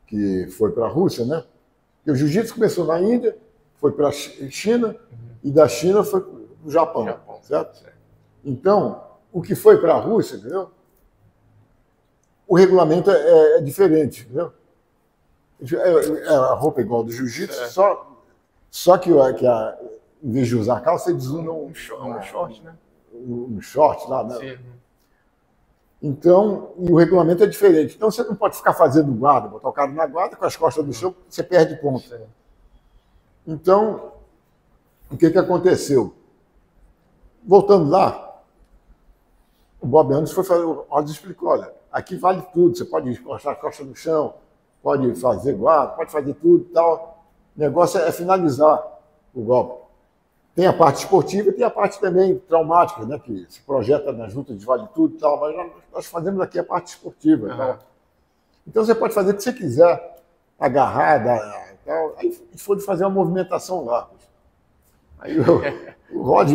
que foi para a Rússia, né? E o jiu-jitsu começou na Índia, foi para a China, e da China foi para o Japão, certo? Então, o que foi para a Rússia, entendeu? O regulamento é diferente, entendeu? A roupa é igual ao do jiu-jitsu, só que em vez de usar calça, eles usam um short, né? Um short lá, né? Sim. Então, e o regulamento é diferente. Então, você não pode ficar fazendo guarda, botar o cara na guarda com as costas do chão, você perde ponto. Então, o que aconteceu? Voltando lá, o Bob Anderson foi fazer, o Rhodes explicou, olha, aqui vale tudo, você pode encostar a costa no chão, pode fazer guarda, pode fazer tudo e tal. O negócio é finalizar o golpe. Tem a parte esportiva e tem a parte também traumática, né, que se projeta nas lutas de vale tudo e tal, mas nós fazemos aqui a parte esportiva. Uhum. Então você pode fazer o que você quiser, agarrar, dar, tal. Aí foi fazer uma movimentação lá. Aí o Rod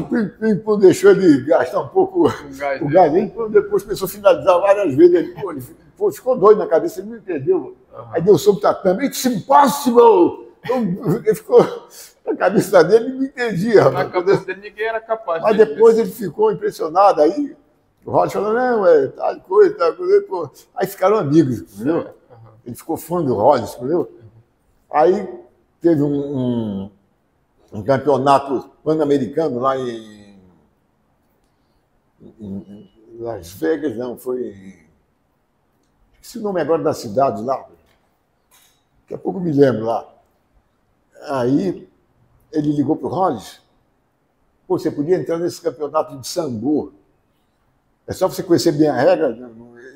deixou ele gastar um pouco o gás, depois começou a finalizar várias vezes. Ele ficou doido na cabeça, ele não entendeu. Uhum. Aí deu soco tatame, it's impossible! Então, ele ficou na cabeça dele, ele não entendia. Na cabeça dele ninguém era capaz. Mas depois ele ficou impressionado. Aí o Rod falou, não, tal coisa, tal coisa. Pô. Aí ficaram amigos, entendeu? Uhum. Ele ficou fã do Rod, entendeu? Uhum. Aí teve um campeonato pan-americano lá em Las Vegas, não, foi... Esqueci o nome agora da cidade lá. Daqui a pouco me lembro lá. Aí ele ligou para o Rhodes, pô, você podia entrar nesse campeonato de sambo. É só você conhecer bem a regra,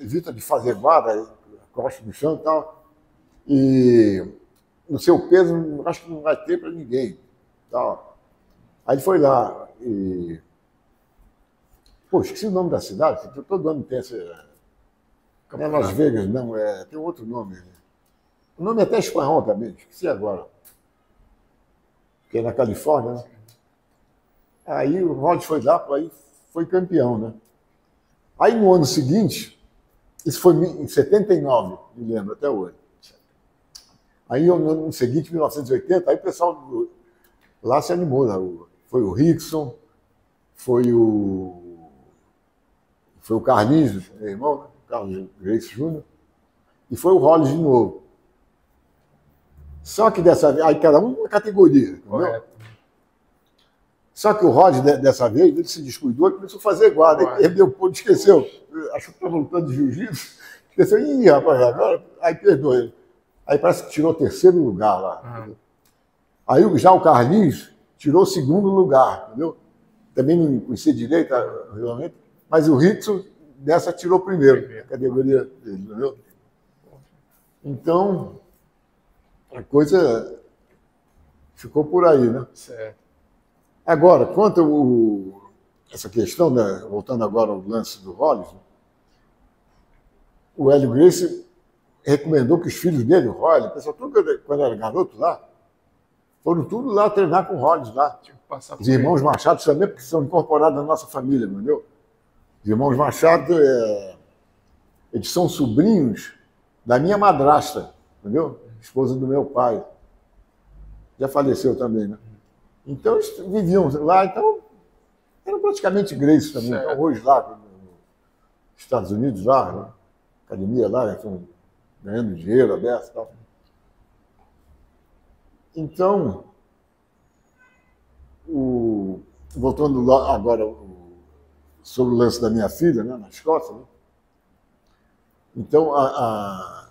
evita de fazer guarda, costa no chão e tal. E no seu peso, acho que não vai ter para ninguém. Tal. Aí ele foi lá e... Pô, esqueci o nome da cidade, todo ano tem essa... Não é Las Vegas, não, tem outro nome. O nome é até espanhol também, esqueci agora. Que é na Califórnia, né? Aí o Rhodes foi lá, aí foi campeão, né? Aí no ano seguinte, isso foi em 79, me lembro até hoje. Aí no ano seguinte, 1980, aí o pessoal lá se animou, né? Foi o Rickson, foi o Carlinhos, meu irmão, né? Carlos Grace Jr., e foi o Rhodes de novo. Só que dessa vez, aí cada uma categoria, entendeu? Correto. Só que o Rhodes, dessa vez, ele se descuidou e começou a fazer guarda. Aí perdeu o ponto, esqueceu. Achou que estava lutando de jiu-jitsu. Esqueceu, ih, rapaz, agora. Aí perdoou ele. Aí parece que tirou o terceiro lugar lá. Uhum. Aí já o Carlinhos tirou o segundo lugar, entendeu? Também não conhecia direito o regulamento, mas o Rickson dessa tirou primeiro, a categoria dele, entendeu? Então, a coisa ficou por aí, né? Certo. Agora, quanto essa questão, né, voltando agora ao lance do Rhodes, o Hélio Gracie recomendou que os filhos dele, o Rhodes, o pessoal, tudo quando era garoto lá, foram tudo lá treinar com o Rhodes lá. Os irmãos Machado também, porque são incorporados na nossa família, entendeu? Os irmãos Machado Eles são sobrinhos da minha madrasta, entendeu? Esposa do meu pai. Já faleceu também, né? Então, eles viviam lá, então, eram praticamente gregos também. Certo. Então, hoje lá, nos Estados Unidos, lá, né? Academia lá, estão ganhando dinheiro aberto e tal. Então, voltando lá agora sobre o lance da minha filha, né, na Escócia, né? Então, a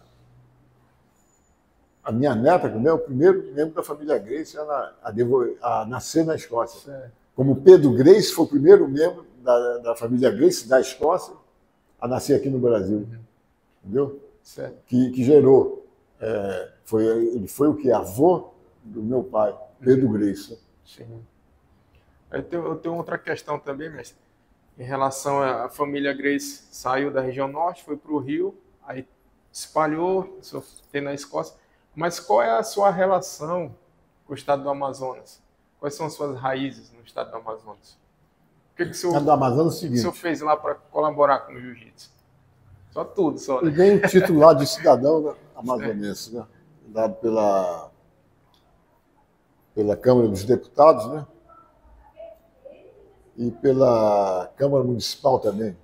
minha neta, que é o primeiro membro da família Grace a nascer na Escócia. Certo. Como Pedro Grace foi o primeiro membro da família Grace da Escócia a nascer aqui no Brasil. Entendeu? Certo. Que gerou. Ele foi o que? Avô do meu pai, Pedro Grace. Sim. Eu tenho outra questão também, mestre. Em relação à família Grace, saiu da região norte, foi para o Rio, aí espalhou, tem na Escócia. Mas qual é a sua relação com o estado do Amazonas? Quais são as suas raízes no estado do Amazonas? O que o senhor, do Amazonas é o seguinte, o senhor fez lá para colaborar com o jiu-jitsu? Só tudo, só. Né? Eu ganhei o título lá de cidadão amazonense, né? Dado pela Câmara dos Deputados, né? E pela Câmara Municipal também.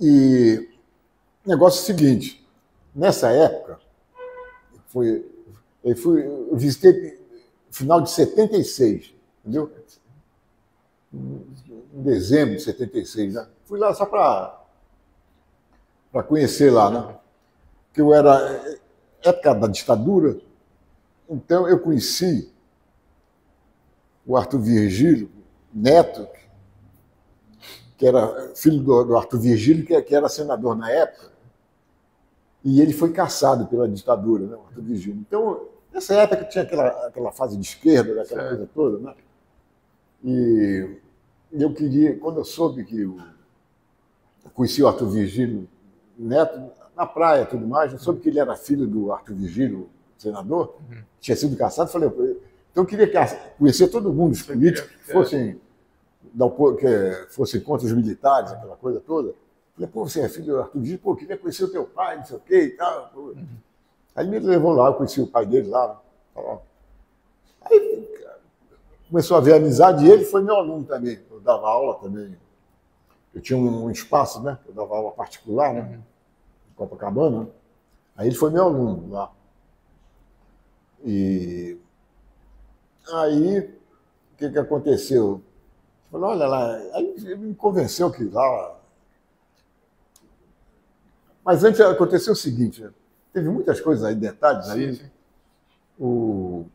E o negócio é o seguinte, nessa época, eu visitei no final de 76, entendeu? Em dezembro de 76, né? Fui lá só para conhecer lá, né? Porque eu era época da ditadura, então eu conheci o Arthur Virgílio Neto, que era filho do Arthur Virgílio, que era senador na época, e ele foi caçado pela ditadura, né, o Arthur Virgílio. Então, nessa época tinha aquela fase de esquerda, aquela coisa toda, né? E eu queria, quando eu soube que eu conheci o Arthur Virgílio Neto, na praia e tudo mais, eu soube que ele era filho do Arthur Virgílio, senador, tinha sido caçado, falei, então eu queria conhecer todo mundo, os políticos que fossem contra os militares, aquela coisa toda. Falei, pô, você é filho do Arthur Virgílio, pô, eu queria conhecer o teu pai, não sei o quê e tal. Aí me levou lá, eu conheci o pai dele lá. Aí começou a ver a amizade e ele foi meu aluno também. Eu dava aula também. Eu tinha um espaço, né? Eu dava aula particular, né? Em Copacabana. Aí ele foi meu aluno lá. E aí, o que aconteceu? Falei, olha lá, aí ele me convenceu que lá... Mas antes aconteceu o seguinte, né? Teve muitas coisas aí, detalhes aí. Sim. O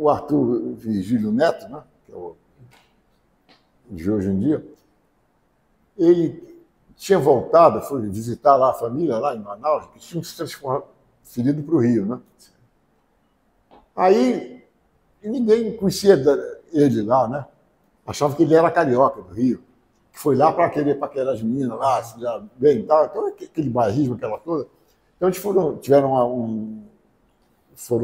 Arthur Virgílio Neto, né? Que é o de hoje em dia, ele tinha voltado, foi visitar lá a família, lá em Manaus, que tinha se transferido para o Rio, né? Aí, ninguém conhecia ele lá, né? Achava que ele era carioca do Rio, que foi lá para querer paquerar as meninas lá, se já bem e tal, então aquele bairrismo, aquela coisa. Então eles foram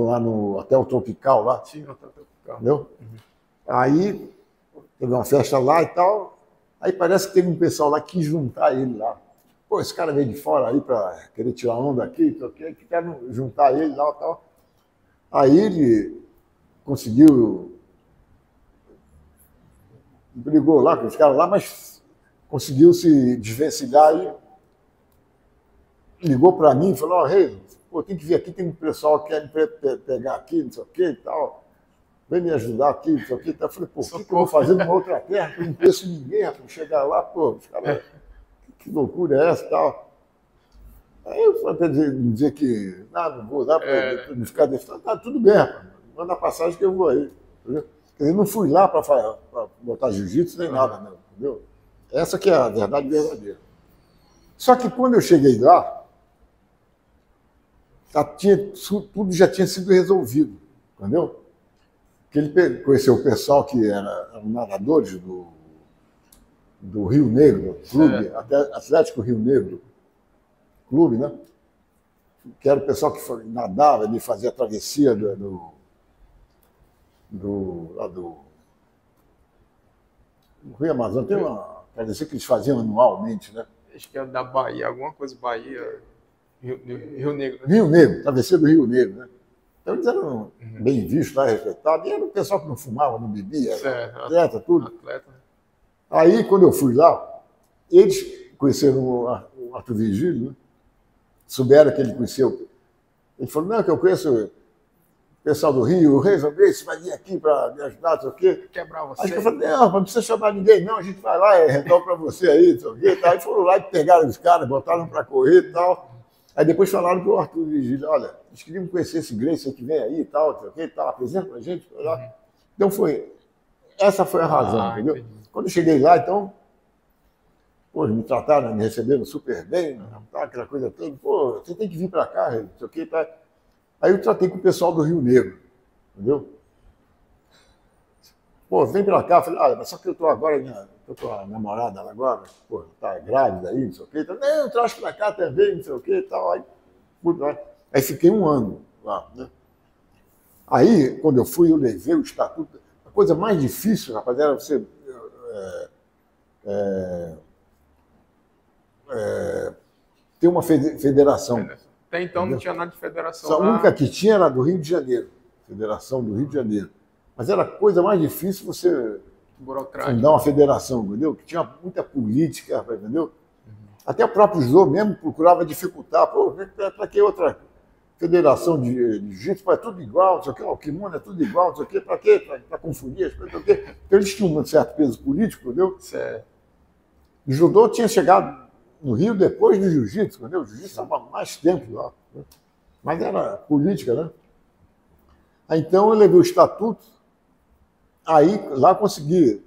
lá no Hotel Tropical lá. Sim, Hotel Tropical. Entendeu? Aí teve uma festa lá e tal. Aí parece que teve um pessoal lá que quis juntar ele lá. Pô, esse cara veio de fora aí para querer tirar onda aqui, que querem juntar ele lá e tal. Aí ele conseguiu, brigou lá com os caras lá, mas conseguiu se desvencilhar e ligou para mim e falou, ó, Rei, pô, tem que vir aqui, tem um pessoal que quer me pegar aqui, não sei o que e tal. Vem me ajudar aqui, não sei o que. Eu falei, pô, o que eu vou fazer numa outra terra que eu não conheço ninguém, para chegar lá, pô, os caras, que loucura é essa e tal. Aí eu falei dizer que, não vou dar para me ficar defendendo. Tá, tudo bem, rapaz, manda a passagem que eu vou aí. Entendeu? Quer dizer, não fui lá para botar jiu-jitsu nem nada, não, entendeu? Essa que é a verdade verdadeira. Só que quando eu cheguei lá, tudo já tinha sido resolvido, entendeu? Que ele conheceu o pessoal que eram nadadores do Rio Negro, clube, Atlético Rio Negro, clube, né? Que era o pessoal que nadava, ele fazia a travessia do Rio Amazonas. Tem uma travessia que eles faziam anualmente, né? acho que é da Bahia, alguma coisa Bahia, Rio Negro, né? Rio Negro, travessia do Rio Negro, né? Então eles eram bem vistos lá, respeitados, e era o pessoal que não fumava, não bebia, Certo, atleta, tudo. atleta, né? Aí, quando eu fui lá, eles conheceram o Arthur Virgílio, né? Souberam que ele conheceu. Ele falou, não, que eu conheço o pessoal do Rio, o Reis Andrés vai vir aqui para me ajudar, não sei o quê. Quebrar você. Aí eu falei, não precisa chamar ninguém, não, a gente vai lá e resolve para você aí, não sei o quê. Aí foram lá e pegaram os caras, botaram para correr e tal. Aí depois falaram para o Arthur Virgílio, olha, eles queriam conhecer esse Grace que vem aí e tal, não sei o quê, tal, apresenta para a gente. Lá. Então essa foi a razão, entendeu? Entendi. Quando eu cheguei lá, então, pô, me trataram, me receberam super bem, tá, aquela coisa toda. Pô, você tem que vir para cá, não sei o quê. Tá. Aí eu tratei com o pessoal do Rio Negro, entendeu? Pô, vem para cá. Falei, mas só que eu tô agora, tô com a namorada agora, pô, tá grávida aí, não sei o quê. Então, não, traz para cá também, não sei o quê e tal. Aí fiquei um ano lá, né? Aí, quando eu fui, eu levei o estatuto. A coisa mais difícil, rapaz, era você ter uma federação. Até então não tinha nada de federação A lá. única que tinha era do Rio de Janeiro, Federação do Rio de Janeiro. Mas era a coisa mais difícil você Burocrático. fundar uma federação, entendeu? Que tinha muita política, entendeu? Até o próprio judô mesmo procurava dificultar. Pô, para que outra federação de jiu-jitsu? É tudo igual, não sei o quê, o kimono é tudo igual, não sei o quê, para quê? Para confundir as coisas, não sei o quê. Então eles tinham um certo peso político, entendeu? Certo. O judô tinha chegado no Rio depois do jiu-jitsu, entendeu? O jiu-jitsu estava mais tempo lá. Né? Mas era política, né? Aí, então eu levei o estatuto, aí lá consegui,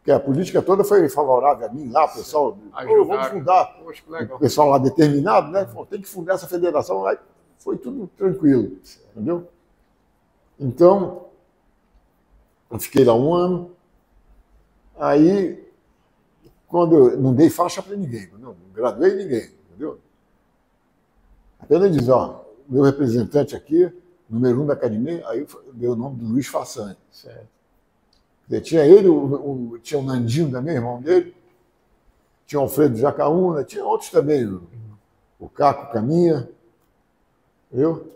que a política toda foi favorável a mim, lá, o pessoal, vamos fundar. Poxa, que legal. O pessoal lá determinado, né? Falou, tem que fundar essa federação, aí foi tudo tranquilo, entendeu? Então, eu fiquei lá um ano, aí, quando eu não dei faixa para ninguém, não graduei ninguém, entendeu? Apenas diz, ó, meu representante aqui, número 1 da academia, aí deu o nome do Luiz Façanha. Certo. Tinha ele, tinha o Nandinho também, irmão dele, tinha o Alfredo Jacaúna, tinha outros também, o Caco Caminha, entendeu?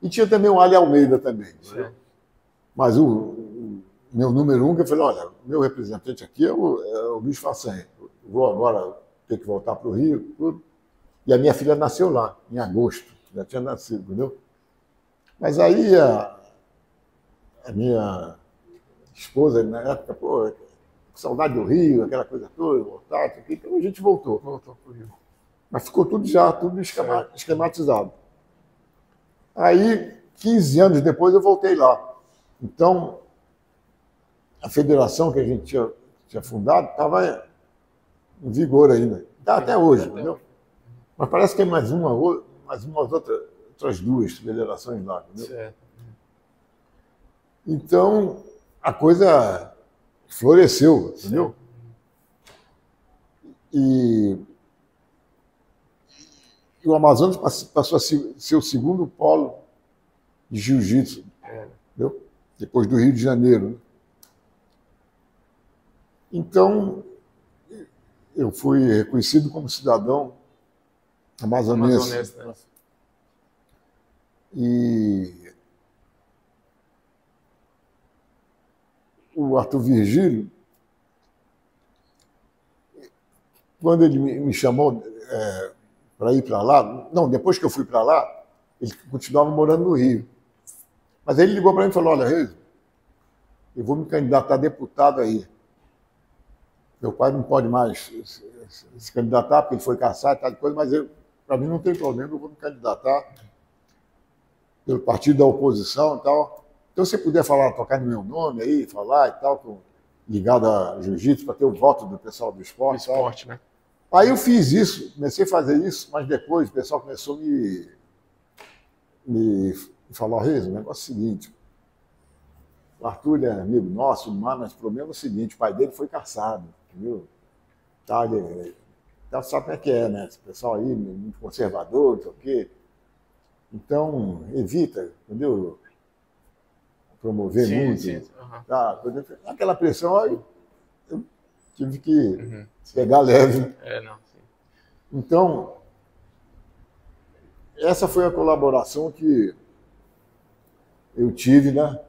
E tinha também o Ali Almeida também. Mas o meu número 1, que eu falei, olha, meu representante aqui é o Luiz Façanha. Vou agora ter que voltar para o Rio, tudo. E a minha filha nasceu lá, em agosto, já tinha nascido, entendeu? Mas aí a minha esposa, na época, pô, saudade do Rio, aquela coisa toda, voltar, então a gente voltou. Voltou para o Rio. Mas ficou tudo esquematizado. Aí, 15 anos depois, eu voltei lá. Então, a federação que a gente tinha fundado estava em vigor ainda. Está até hoje, entendeu? Mas parece que tem mais umas outras duas federações lá, entendeu? Certo. Então, a coisa floresceu, entendeu? E o Amazonas passou a ser o segundo polo de jiu-jitsu, entendeu? Depois do Rio de Janeiro. Né? Então, eu fui reconhecido como cidadão amazonense. Né? E o Arthur Virgílio, quando ele me chamou para ir para lá, não, depois que eu fui para lá, ele continuava morando no Rio. Mas aí ele ligou para mim e falou, olha, Reis, eu vou me candidatar a deputado aí. Meu pai não pode mais se candidatar, porque ele foi caçado e tal coisa, mas para mim não tem problema, eu vou me candidatar pelo partido da oposição e tal. Então, se você puder tocar no meu nome aí, falar e tal, ligado a jiu-jitsu, para ter o voto do pessoal do esporte. Do esporte, né? Aí eu fiz isso, comecei a fazer isso, mas depois o pessoal começou a me falar, Reis, o negócio é o seguinte, o Arthur é amigo nosso, mas o problema é o seguinte, o pai dele foi caçado, entendeu? Tá, sabe como é que é, né? Esse pessoal aí, muito conservador, não sei o quê. Então, evita, entendeu? Promover muito. Sim. Tá? Aquela pressão, aí tive que pegar leve. Não, sim. Então, essa foi a colaboração que eu tive, né,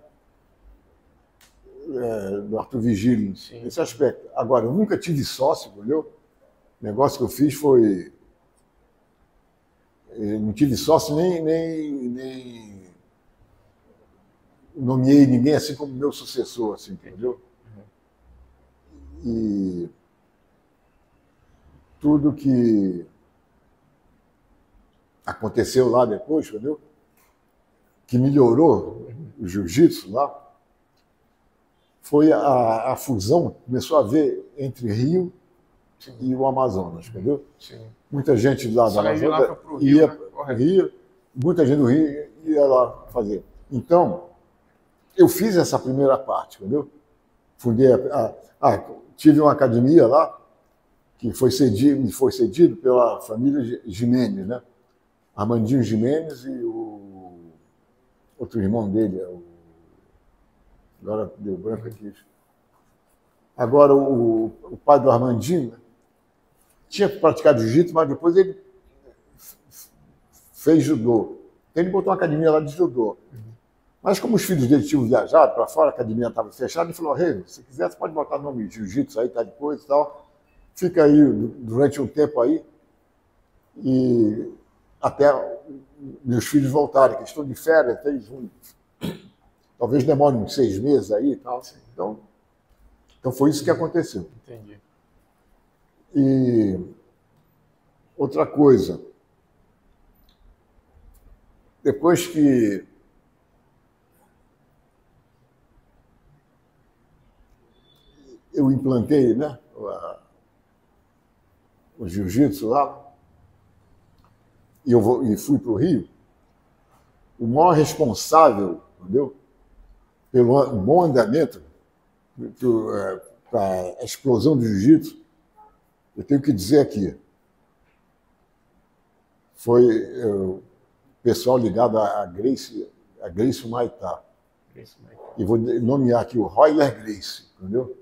do Arthur Vigílio, nesse aspecto. Agora, eu nunca tive sócio, entendeu? O negócio que eu fiz foi... Eu não tive sócio nem nomeei ninguém assim como meu sucessor, assim, entendeu? E tudo que aconteceu lá depois, entendeu? Que melhorou o jiu-jitsu lá, foi a fusão, começou a haver entre Rio e o Amazonas, entendeu? Sim. Muita gente lá do Amazonas ia para o Rio, muita gente do Rio ia lá fazer. Então, eu fiz essa primeira parte, entendeu? Fundei tive uma academia lá que me foi cedido pela família Gimenez, né? Armandinho Gimenez e o outro irmão dele, agora deu branco aqui. Agora, o pai do Armandinho, né, tinha praticado jiu-jitsu, mas depois ele fez judô. Então ele botou uma academia lá de judô. Mas como os filhos dele tinham viajado para fora, a academia estava fechada, ele falou, se quiser, você pode botar o nome de jiu-jitsu aí, tá depois e tal. Fica aí durante um tempo aí, e até meus filhos voltarem, que estão de férias, talvez demore uns 6 meses aí e tal. Então foi isso que aconteceu. Entendi. E outra coisa, depois que eu implantei, né, o jiu-jitsu lá, e fui para o Rio, o maior responsável, entendeu, pelo bom andamento, para a explosão do jiu-jitsu, eu tenho que dizer aqui, foi o pessoal ligado à Gracie Humaitá. E vou nomear aqui o Royler Gracie, entendeu?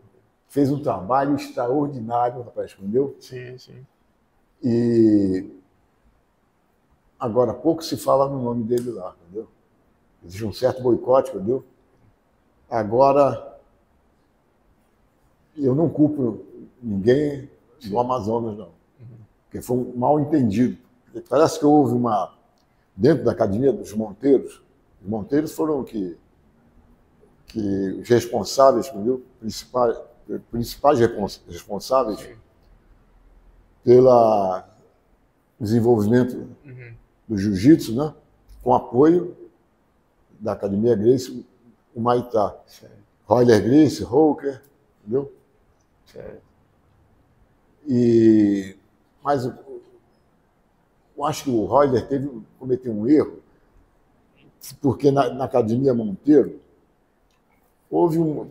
Fez um trabalho extraordinário, rapaz, entendeu? Sim, sim. E agora pouco se fala no nome dele lá, entendeu? Existe um certo boicote, entendeu? Agora, eu não culpo ninguém do Amazonas, não. Porque foi um mal entendido. Parece que houve dentro da academia dos Monteiros, os Monteiros foram que os responsáveis, entendeu? Principais responsáveis pelo desenvolvimento do jiu-jitsu, né? Com apoio da Academia Gracie Humaitá. Royler Gracie, Hooker, entendeu? Certo. Mas eu acho que o Royler cometeu um erro, porque na Academia Monteiro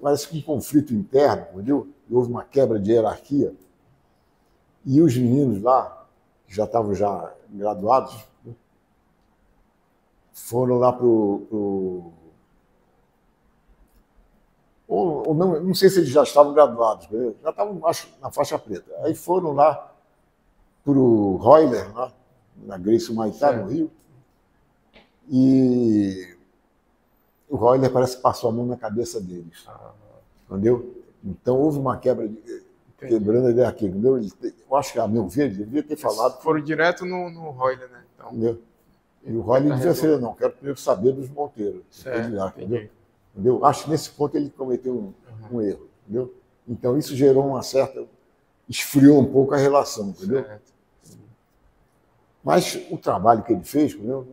parece que um conflito interno, entendeu? E houve uma quebra de hierarquia. E os meninos lá, que já estavam graduados, foram lá ou não sei se eles já estavam graduados, já estavam, acho, na faixa preta. Aí foram lá para o Royler, lá, na Gracie Humaitá, no Rio, e o Royler parece que passou a mão na cabeça deles, entendeu? Então houve uma quebra, quebrando a ideia aqui, entendeu? Eu acho que, a meu ver, ele devia ter falado... Foram direto no Royler, né? Então, entendeu? E o Royler dizia assim, não, quero primeiro saber dos Monteiros. Entendeu? Acho que nesse ponto ele cometeu um erro, entendeu? Então isso gerou esfriou um pouco a relação, entendeu? Certo. Mas o trabalho que ele fez, entendeu?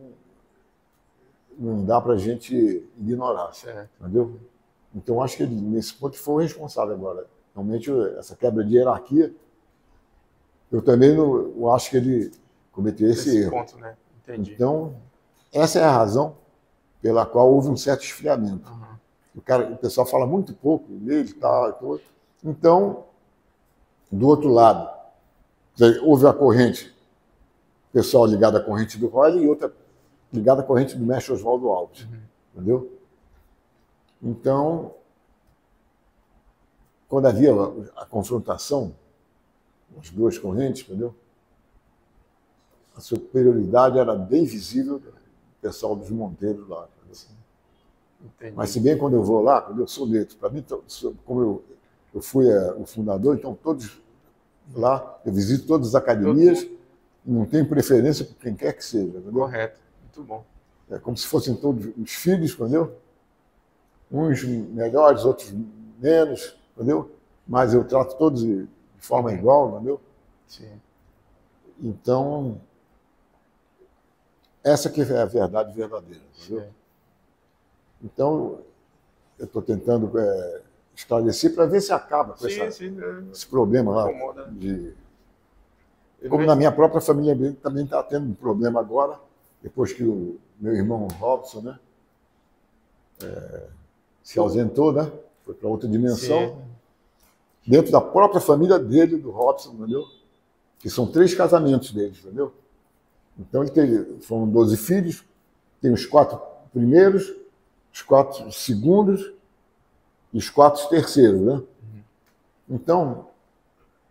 Não dá para a gente ignorar, certo. Entendeu? Então acho que ele, nesse ponto, foi o responsável agora. Realmente, essa quebra de hierarquia, eu também eu acho que ele cometeu esse erro. Ponto, né? Entendi. Então, essa é a razão pela qual houve um certo esfriamento. O pessoal fala muito pouco nele, tal. Então, do outro lado, houve a corrente, pessoal ligado à corrente do Royler e outra ligada à corrente do mestre Oswaldo Alves. Entendeu? Então, quando havia a confrontação, as duas correntes, entendeu? A superioridade era bem visível do pessoal dos Monteiros lá. Entendi. Mas se bem quando eu vou lá, quando eu sou neto, para mim, como eu fui o fundador, então todos lá, eu visito todas as academias e não tenho preferência por quem quer que seja. Entendeu? Correto, muito bom. É como se fossem todos os filhos, entendeu? Uns melhores, outros menos, entendeu? Mas eu trato todos de forma igual, entendeu? Sim. Então, essa que é a verdade verdadeira, entendeu? Sim. Então, eu estou tentando esclarecer para ver se acaba com esse problema lá. Como na minha própria família também está tendo um problema agora, depois que o meu irmão Robson, né, se ausentou, né, foi para outra dimensão. Sim. Dentro da própria família dele, do Robson, entendeu? Que são 3 casamentos deles, entendeu? Então, foram 12 filhos, tem os 4 primeiros, os 4 segundos e os 4 terceiros, né? Então,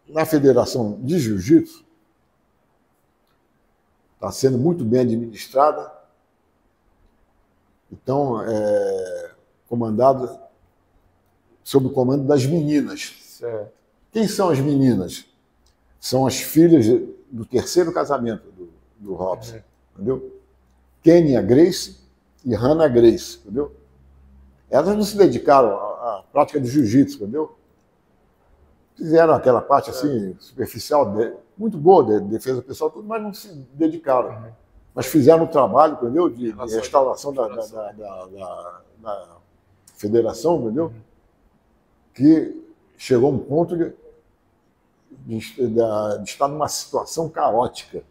na Federação de Jiu-Jitsu, está sendo muito bem administrada, então, comandada sob o comando das meninas. Certo. Quem são as meninas? São as filhas do terceiro casamento do Robson, entendeu? Kenia Grace e Hannah Grace, entendeu? Elas não se dedicaram à prática de jiu-jitsu, entendeu? Fizeram aquela parte assim, superficial, muito boa, de defesa pessoal, tudo, mas não se dedicaram. Mas fizeram o trabalho, entendeu? De restauração da federação, entendeu? Que chegou a um ponto de estar numa situação caótica,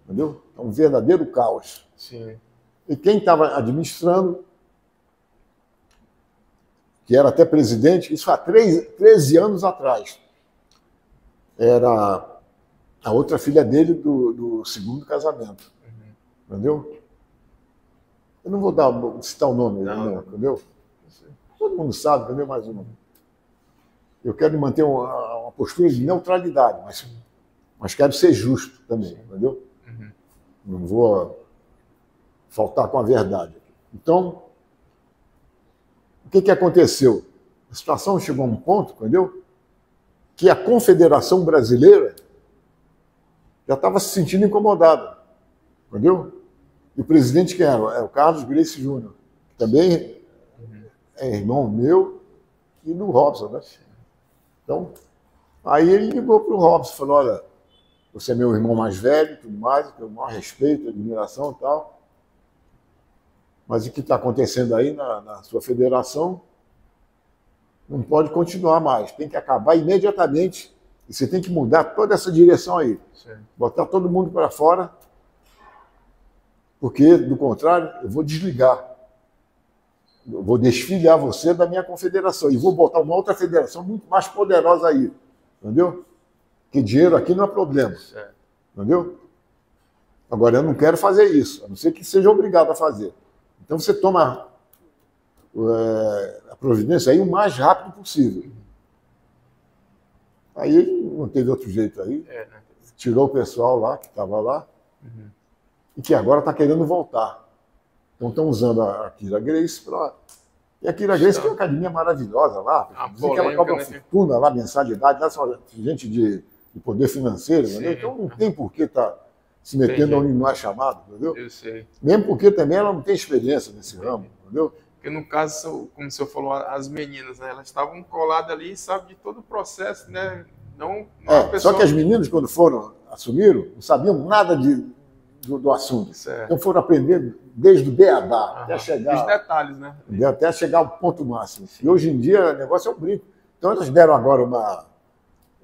entendeu? É um verdadeiro caos. Sim. E quem estava administrando, que era até presidente, isso há 13 anos atrás, era a outra filha dele do segundo casamento, entendeu? Eu não vou citar o nome, não, entendeu? Todo mundo sabe, entendeu? Mais uma. Eu quero manter uma postura de neutralidade, mas quero ser justo também, entendeu? Não vou faltar com a verdade. Então, o que aconteceu? A situação chegou a um ponto, entendeu? Que a Confederação Brasileira já estava se sentindo incomodada, entendeu? E o presidente quem era? É o Carlos Gracie Júnior, que também é irmão meu e do Robson, né? Então, aí ele ligou para o Robson e falou, olha, você é meu irmão mais velho, tudo mais, eu tenho o maior respeito, admiração e tal, mas o que está acontecendo aí na sua federação não pode continuar mais, tem que acabar imediatamente e você tem que mudar toda essa direção aí, botar todo mundo para fora, porque, do contrário, eu vou desligar. Eu vou desfiliar você da minha confederação e vou botar uma outra federação muito mais poderosa aí, entendeu? Porque dinheiro aqui não é problema, entendeu? Agora, eu não quero fazer isso, a não ser que seja obrigado a fazer. Então, você toma a providência aí o mais rápido possível. Aí ele não teve outro jeito aí, tirou o pessoal lá, que estava lá, e que agora está querendo voltar. Então estão usando a Kira Grace para... E a Kira Grace tem uma academia maravilhosa lá, dizem que ela cobra uma fortuna lá, mensalidade, lá são gente de poder financeiro, então não tem por que estar se metendo onde não é chamado, entendeu? Eu sei. Mesmo porque também ela não tem experiência nesse ramo, entendeu? Porque no caso, como o senhor falou, as meninas, né, elas estavam coladas ali e sabem de todo o processo, né? Não Só que as meninas, quando assumiram, não sabiam nada do assunto. Certo. Então foram aprender desde o beabá até chegar... Os detalhes, né? Até chegar ao ponto máximo. E hoje em dia o negócio é um brinco. Então elas deram agora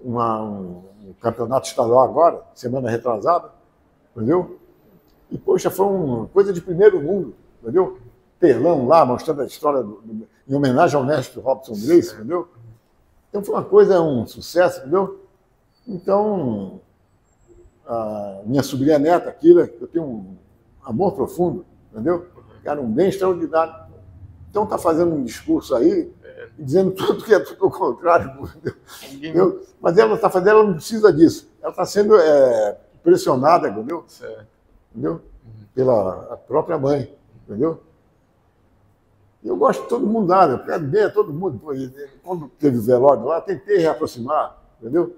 um campeonato estadual agora, semana retrasada, entendeu? E, poxa, foi uma coisa de primeiro mundo, entendeu? Telão lá, mostrando a história em homenagem ao mestre Robson Gracie, entendeu? Então foi uma coisa, um sucesso, entendeu? Então, a minha sobrinha neta, Kira, eu tenho um amor profundo, entendeu? Cara, um bem extraordinário. Então está fazendo um discurso aí, dizendo tudo que é tudo o contrário. Entendeu? Mas ela está fazendo, ela não precisa disso. Ela está sendo pressionada, entendeu? Entendeu? Pela própria mãe, entendeu? Eu gosto de todo mundo lá, eu quero bem a todo mundo. Quando teve o velório lá, tentei reaproximar, entendeu?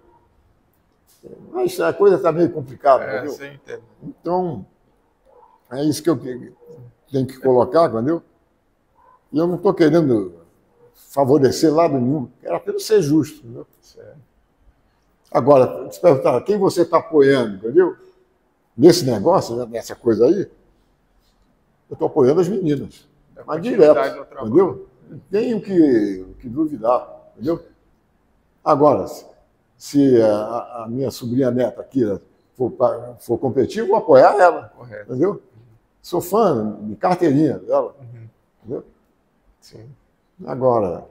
Mas a coisa está meio complicada, entendeu? Sim, entendo. Então, é isso que eu tenho que colocar, entendeu? E eu não estou querendo favorecer lado nenhum, quero apenas ser justo, entendeu? Certo. Agora, se perguntar quem você está apoiando, entendeu? Nesse negócio, né, nessa coisa aí, eu estou apoiando as meninas. Mas direto, entendeu? Não tenho que duvidar, entendeu? Agora, se a minha sobrinha neta aqui for competir, eu vou apoiar ela, correto, entendeu? Sou fã de carteirinha dela, entendeu? Sim. Agora,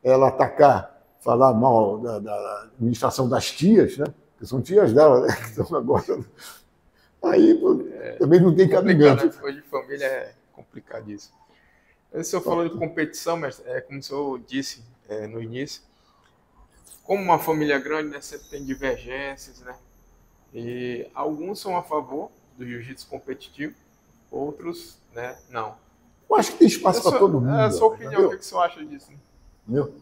ela atacar, falar mal da administração das tias, né? Que são tias dela, né? Que estão agora. Aí também não tem cabimento. Coisa de família é complicadíssimo. O senhor falou de competição, mas como o senhor disse no início, como uma família grande, né, sempre tem divergências, né? E alguns são a favor do jiu-jitsu competitivo, outros, né, não. Eu acho que tem espaço para todo mundo. A sua opinião, entendeu? O que o senhor acha disso? Né? Entendeu?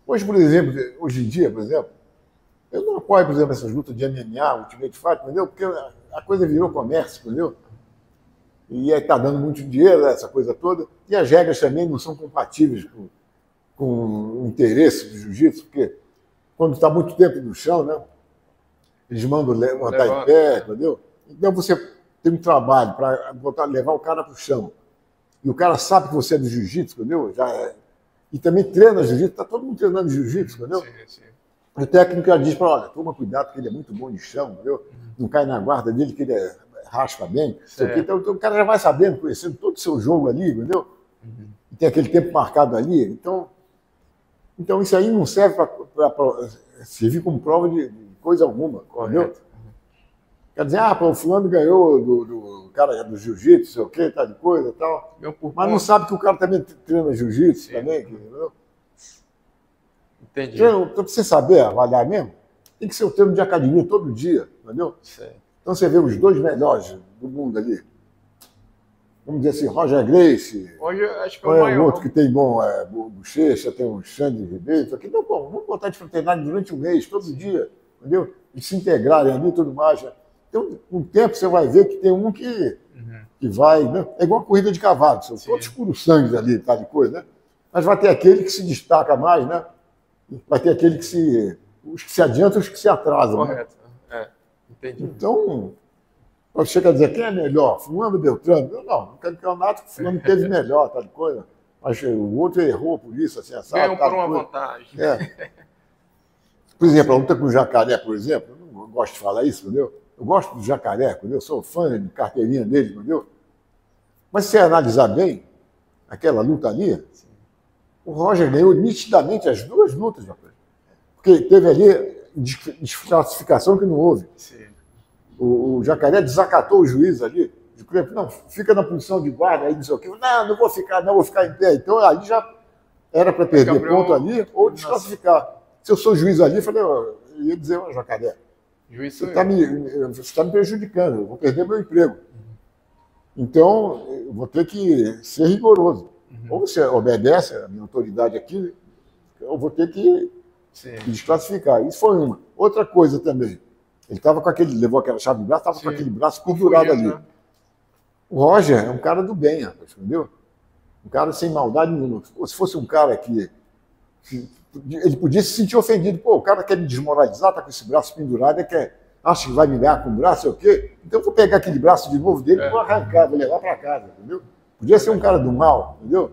Hoje, por exemplo, hoje em dia, por exemplo, eu não apoio, por exemplo, essas lutas de MMA, Ultimate Fight, entendeu? Porque a coisa virou comércio, entendeu? E aí está dando muito dinheiro, essa coisa toda, e as regras também não são compatíveis com o interesse do jiu-jitsu, porque quando está muito tempo no chão, né, eles mandam levantar em pé, entendeu? Então você tem um trabalho para levar o cara para o chão, e o cara sabe que você é do jiu-jitsu, entendeu? E também treina jiu-jitsu, está todo mundo treinando jiu-jitsu, entendeu? Sim. O técnico já diz para olha, toma cuidado, porque ele é muito bom de chão, entendeu? Não cai na guarda dele, que ele raspa bem. Então o cara já vai sabendo, conhecendo todo o seu jogo ali, entendeu? E tem aquele tempo marcado ali. Então isso aí não serve para servir como prova de coisa alguma, entendeu? Quer dizer, o fulano ganhou do cara do jiu-jitsu, sei o quê, tal de coisa e tal. Mas não sabe que o cara também treina jiu-jitsu também, entendeu? Entendi. Para você saber avaliar mesmo, tem que ser o treino de academia todo dia, entendeu? Certo. Então você vê os dois melhores do mundo ali. Vamos dizer assim, Roger Gracie. Hoje acho que é o maior. Outro que tem bochecha, tem o Xande Ribeiro. Aqui, não, vamos botar de fraternidade durante um mês, todo dia, entendeu? E se integrarem ali e tudo mais. Então, com o tempo você vai ver que tem um que vai, né? É igual a corrida de cavalo, são todos puros sangues ali, tal de coisa, né? Mas vai ter aquele que se destaca mais, né? Vai ter aquele os que se adiantam e os que se atrasam. Correto. Né? Entendi. Então, você chega a dizer quem é melhor, fulano ou Beltrano? Não campeonato que fulano teve melhor, tal de coisa. Mas o outro errou por isso, assim, assado. Ganhou por uma vantagem. Por exemplo, a luta com o Jacaré, por exemplo, eu não gosto de falar isso, entendeu? Eu gosto do Jacaré, entendeu? Eu sou fã de carteirinha dele, entendeu? Mas se você analisar bem aquela luta ali, o Roger ganhou nitidamente as duas lutas, rapaz. Porque teve ali desclassificação que não houve. Sim. O Jacaré desacatou o juiz ali. Não, fica na posição de guarda, aí não sei o quê. Não vou ficar em pé. Então ali já era para perder ponto ali ou desclassificar. Se eu sou juiz ali, eu ia dizer, Jacaré, você está me prejudicando, eu vou perder meu emprego. Então, eu vou ter que ser rigoroso. Ou você obedece a minha autoridade aqui, eu vou ter que desclassificar. Isso foi uma. Outra coisa também. Ele levou aquela chave de braço, estava com aquele braço pendurado ali. Né? O Roger é um cara do bem, rapaz, entendeu? Um cara sem maldade nenhuma. Se fosse um cara que ele podia se sentir ofendido. Pô, o cara quer me desmoralizar, está com esse braço pendurado, acha que vai me ganhar com o braço, sei o quê. Então eu vou pegar aquele braço de novo dele e vou arrancar, vou levar para casa, entendeu? Podia ser um cara do mal, entendeu?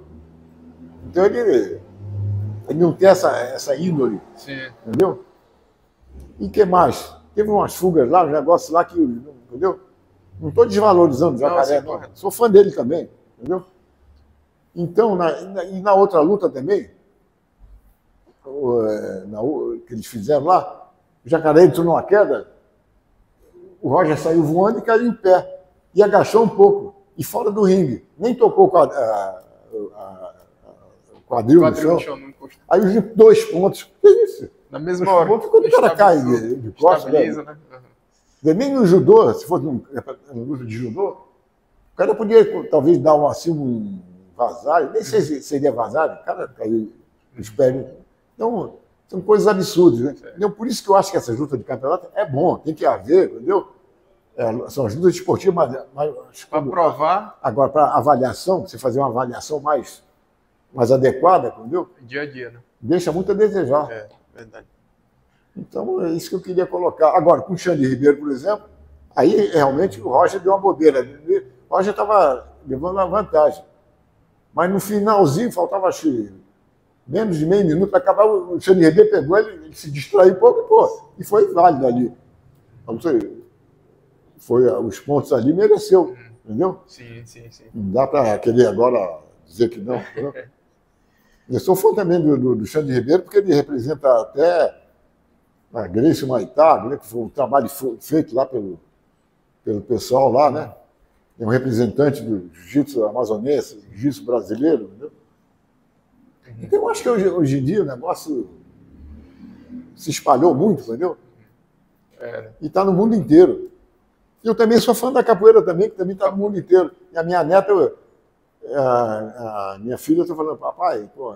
Então ele não tem essa índole, entendeu? E o que mais? Teve umas fugas lá, um negócio lá que, entendeu? Não estou desvalorizando o Jacaré, não. Sou fã dele também, entendeu? Então, na outra luta também, que eles fizeram lá, o Jacaré entrou numa queda, o Roger saiu voando e caiu em pé. E agachou um pouco. e fora do ringue. Nem tocou o quadril no chão. Não encostou. Aí os 2 pontos. Que isso? Na mesma hora. Quando o cara cai de costas, né? Nem no judô, se fosse uma luta de judô, o cara podia talvez dar um vazar, nem sei se seria vazar, o cara caiu nos pés. Então, são coisas absurdas, né? Então, por isso que eu acho que essa luta de campeonato é bom, tem que haver, entendeu? São as lutas esportivas, mas para provar. Agora, para avaliação, você fazer uma avaliação mais adequada, entendeu? Dia a dia, né? Deixa muito a desejar. É, verdade. Então, é isso que eu queria colocar. Agora, com o Xande Ribeiro, por exemplo, aí realmente o Roger deu uma bobeira. O Roger estava levando uma vantagem. Mas no finalzinho, faltava acho que menos de meio minuto para acabar, o Xande Ribeiro pegou, ele se distraiu um pouco e foi válido ali. Não sei, os pontos ali mereceu, entendeu? Sim. Não dá para querer agora dizer que não. Entendeu? Eu sou fã também do Xande Ribeiro, porque ele representa até a Gracie Maitá, né, que foi um trabalho feito lá pelo pessoal lá, né? É um representante do jiu-jitsu amazonense, jiu-jitsu brasileiro, entendeu? Então, eu acho que hoje em dia o negócio se espalhou muito, entendeu? E está no mundo inteiro. Eu também sou fã da capoeira também, que também está no mundo inteiro. E a minha neta, a minha filha, eu estou falando, papai, pô,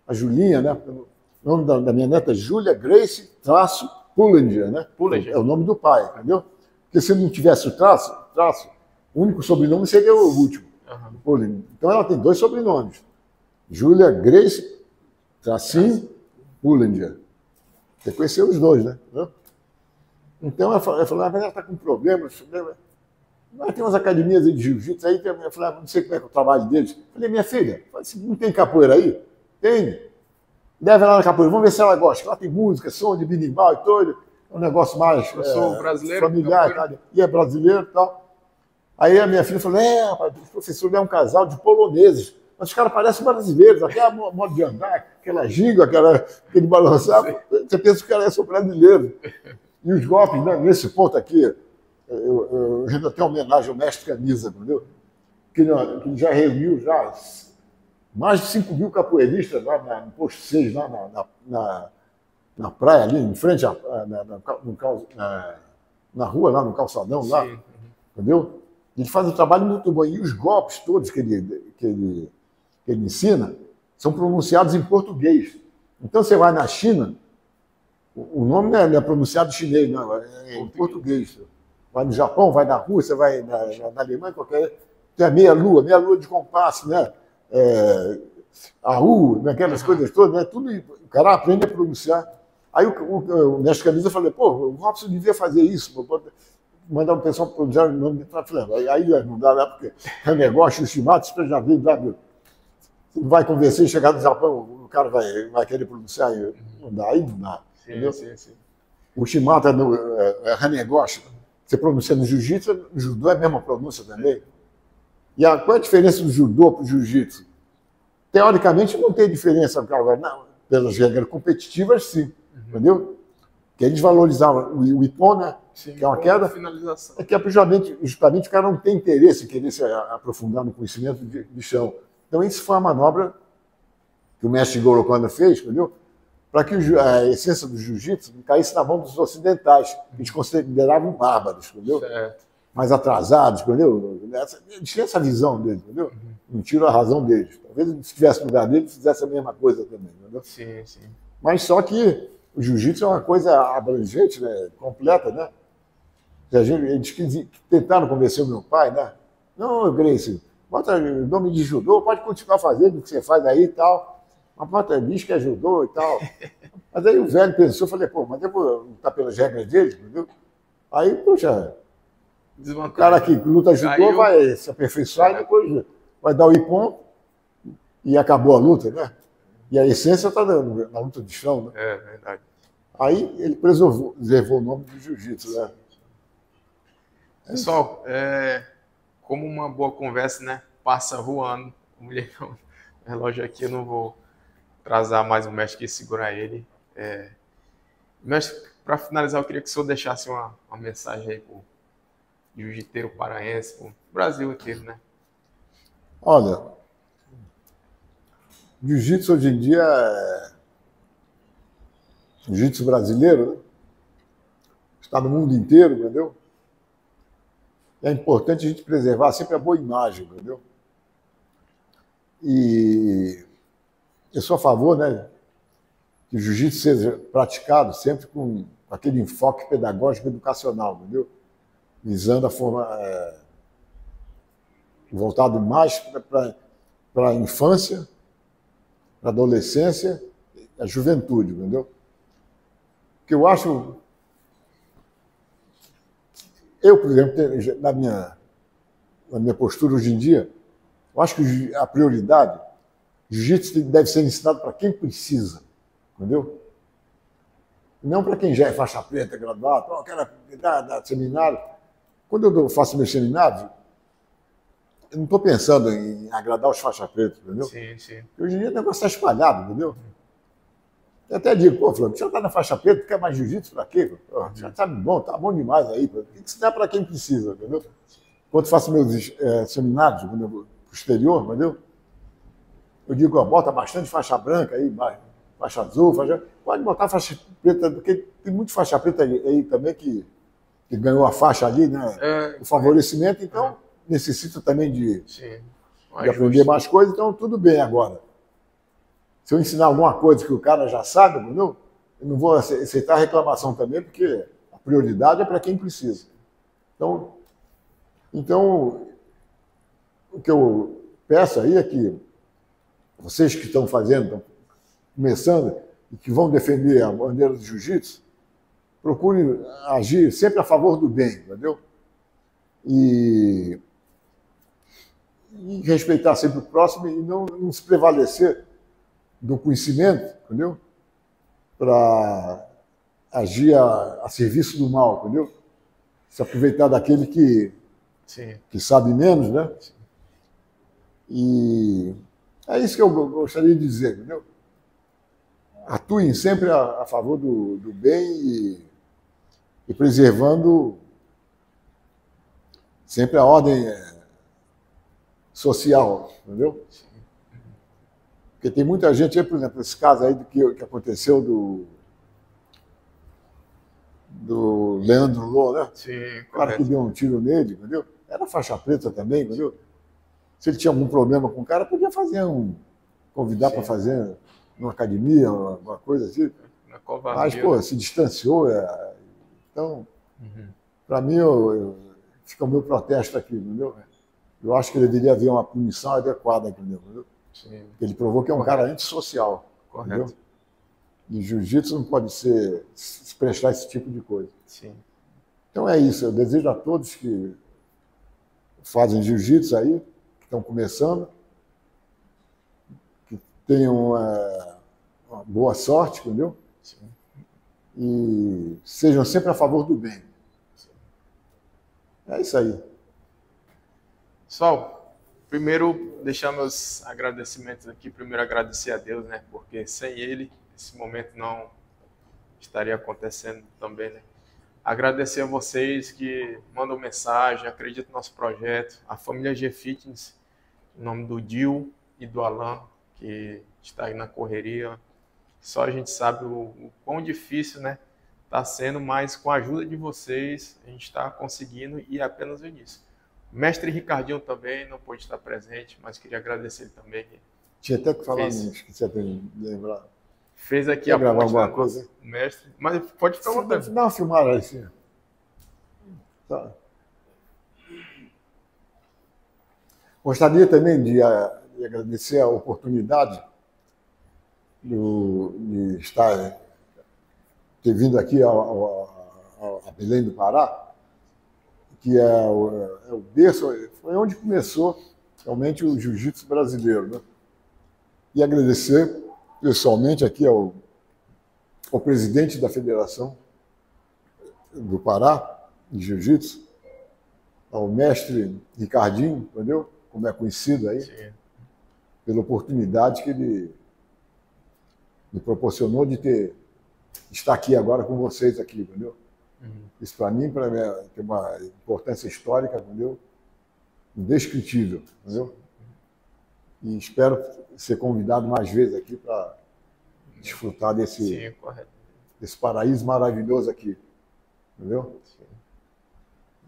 a Julinha, né? O nome da minha neta é Júlia Grace Pullinger, né? Pullinger. É o nome do pai, entendeu? Porque se não tivesse o traço, o único sobrenome seria o último. Pullinger. Então ela tem 2 sobrenomes. Júlia Grace Pullinger. Você conheceu os 2, né? Então ela falou, ela está com problemas. Mas tem umas academias de jiu-jitsu aí, eu falei, não sei como é que é o trabalho deles. Eu falei, minha filha, não tem capoeira aí? Tem. Leva ela na capoeira, vamos ver se ela gosta. Lá tem música, som de binimbau e todo. É um negócio mais eu sou brasileiro, familiar, cara, e é brasileiro e tal. Aí a minha filha falou, rapaz, o professor é um casal de poloneses. Mas os caras parecem brasileiros, até a modo de andar, aquela ginga, aquele balançar. Você pensa que o cara é só brasileiro. E os golpes, né, nesse ponto aqui, eu rendo até homenagem ao mestre Camisa, entendeu? Que ele já reuniu mais de 5 mil capoeiristas lá no posto 6, lá na praia, ali em frente na rua, lá no calçadão, lá, entendeu? Ele faz um trabalho muito bom. E os golpes todos que ele ensina são pronunciados em português. Então você vai na China, o nome não é pronunciado em chinês, não, é em português. Vai no Japão, vai na Rússia, vai na Alemanha, tem a meia-lua de compasso, né? A U, aquelas coisas todas, né? Tudo, o cara aprende a pronunciar. Aí o mestre Camisa falou, pô, o Robson devia fazer isso, mandar um pessoal pronunciar o nome dele. Falei, aí não dá, porque é negócio, os chimatos, você já viu, você vai convencer e chegar no Japão, o cara vai querer pronunciar, não dá, aí não dá. Sim. O shimata é negócio, você pronuncia no jiu-jitsu, no judô é a mesma pronúncia também. E qual é a diferença do judô para o jiu-jitsu? Teoricamente não tem diferença, pelas regras competitivas, sim, entendeu? Que eles valorizavam o ippon, né? Sim, que é uma queda, finalização. é que justamente o cara não tem interesse em querer se aprofundar no conhecimento de chão. Então isso foi a manobra que o mestre Gorokoda fez, entendeu? Para que a essência do jiu-jitsu não caísse na mão dos ocidentais, que eles consideravam bárbaros, entendeu? Certo. Mais atrasados, entendeu? Eles tinham essa visão deles, entendeu? Não tiro a razão deles. Talvez se estivesse no lugar deles, fizesse a mesma coisa também, entendeu? Sim. Mas só que o jiu-jitsu é uma coisa abrangente, né? Completa, né? Eles tentaram convencer o meu pai, né? Não, Grace, bota o nome de judô, pode continuar fazendo o que você faz aí e tal. Mas bota, diz que é judô e tal. Mas aí o velho pensou, falei, pô, mas depois lutar pelas regras dele, entendeu? Aí, poxa, o cara que luta judô vai se aperfeiçoar e depois vai dar o ippon e acabou a luta, né? E a essência está na luta de chão, né? É verdade. Aí ele preservou o nome do jiu-jitsu, né? Pessoal, como uma boa conversa, né? Passa voando. O relógio aqui, eu não vou atrasar mais o mestre que segurar ele. Mestre, para finalizar, eu queria que o senhor deixasse uma mensagem aí para o jiu-jiteiro paraense, para o Brasil inteiro, né? Olha, jiu-jitsu hoje em dia jiu-jitsu brasileiro, né? Está no mundo inteiro, entendeu? É importante a gente preservar sempre a boa imagem, entendeu? E eu sou a favor, né, que o jiu-jitsu seja praticado sempre com aquele enfoque pedagógico educacional, entendeu? Visando a forma voltado mais para a infância, para a adolescência, a juventude, entendeu? Porque eu acho, por exemplo, na minha postura hoje em dia, eu acho que a prioridade, jiu-jitsu deve ser ensinado para quem precisa, entendeu? Não para quem já é faixa preta, graduado, eu quero dar seminário. Quando eu faço meus seminários, eu não estou pensando em agradar os faixas pretas, entendeu? Sim, sim. Hoje em dia o negócio está espalhado, entendeu? Eu até digo, pô, Flávio, você está na faixa preta, quer mais jiu-jitsu para quê? Pô, já está bom, tá bom demais aí. Tem que ensinar para quem precisa, entendeu? Quando eu faço meus seminários, quando eu vou para o exterior, entendeu? Eu digo, ó, bota bastante faixa branca aí, faixa azul, pode botar faixa preta, porque tem muito faixa preta aí também que ganhou a faixa ali, né? O favorecimento, então necessita também de aprender mais coisas, então tudo bem agora. Se eu ensinar alguma coisa que o cara já sabe, entendeu? Eu não vou aceitar a reclamação também, porque a prioridade é para quem precisa. Então, o que eu peço aí é que vocês que estão fazendo, estão começando e que vão defender a bandeira do jiu-jitsu, procurem agir sempre a favor do bem, entendeu? E respeitar sempre o próximo e não se prevalecer do conhecimento, entendeu? Para agir a serviço do mal, entendeu? Se aproveitar daquele que sabe menos, né? E é isso que eu gostaria de dizer, entendeu? Atuem sempre a favor do bem e preservando sempre a ordem social, entendeu? Porque tem muita gente aí, por exemplo, esse caso aí que aconteceu do Leandro Lô, né? Sim, o cara que deu um tiro nele, entendeu? Era faixa preta também, entendeu? Se ele tinha algum problema com o cara, podia convidar para fazer numa academia, alguma coisa assim. Mas, pô, se distanciou. Então, para mim, fica o meu protesto aqui, entendeu? Eu acho que deveria haver uma punição adequada, entendeu? Sim. Ele provou que é um cara antissocial. Correto. Entendeu? E jiu-jitsu não pode se prestar esse tipo de coisa. Sim. Então é isso. Eu desejo a todos que fazem jiu-jitsu aí, que estão começando, que tenham uma boa sorte, entendeu? Sim. E sejam sempre a favor do bem. Sim. É isso aí. Pessoal, primeiro deixar meus agradecimentos aqui. Primeiro agradecer a Deus, né? Porque sem Ele, esse momento não estaria acontecendo também, né? Agradecer a vocês que mandam mensagem, acreditam no nosso projeto, a família G Fitness, em nome do Dil e do Alan, que está aí na correria. Só a gente sabe o quão difícil, né, está sendo, mas com a ajuda de vocês a gente está conseguindo e é apenas o início. O mestre Ricardinho também não pôde estar presente, mas queria agradecer ele também. Tinha até que falar, não esqueci de lembrar. Fez aqui a gravar alguma coisa? O mestre, mas pode ficar à vontade. Dá uma filmada aí, sim. Tá. Gostaria também de agradecer a oportunidade de ter vindo aqui a Belém do Pará, que é o berço, foi onde começou realmente o jiu-jitsu brasileiro, né? E agradecer pessoalmente aqui ao presidente da Federação do Pará de Jiu-Jitsu, ao mestre Ricardinho, entendeu? Como é conhecido aí, sim, pela oportunidade que ele me proporcionou de estar aqui agora com vocês aqui, entendeu? Isso para mim tem uma importância histórica, entendeu? indescritível, entendeu? E espero ser convidado mais vezes aqui para desfrutar Sim, correto. desse paraíso maravilhoso aqui, entendeu? Sim.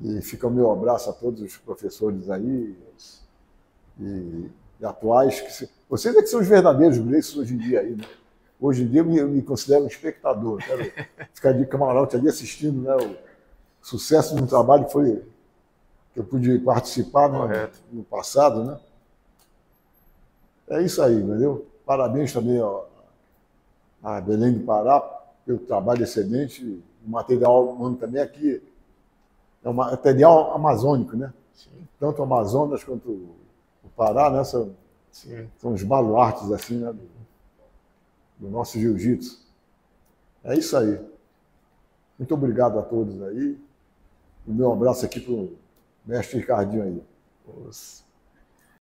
E fica o meu abraço a todos os professores aí e atuais. Vocês é que são os verdadeiros Gleison hoje em dia aí, né? Hoje em dia eu me considero um espectador, quero ficar de camarote ali assistindo, né, o sucesso de um trabalho que eu pude participar, né, no passado, né? É isso aí, entendeu? Parabéns também a Belém do Pará pelo trabalho excelente. O material humano também aqui é um material amazônico, né? Sim. Tanto o Amazonas quanto o Pará, né? São os baluartes assim, né, do nosso jiu-jitsu. É isso aí. Muito obrigado a todos aí. O meu abraço aqui para o mestre Ricardinho aí.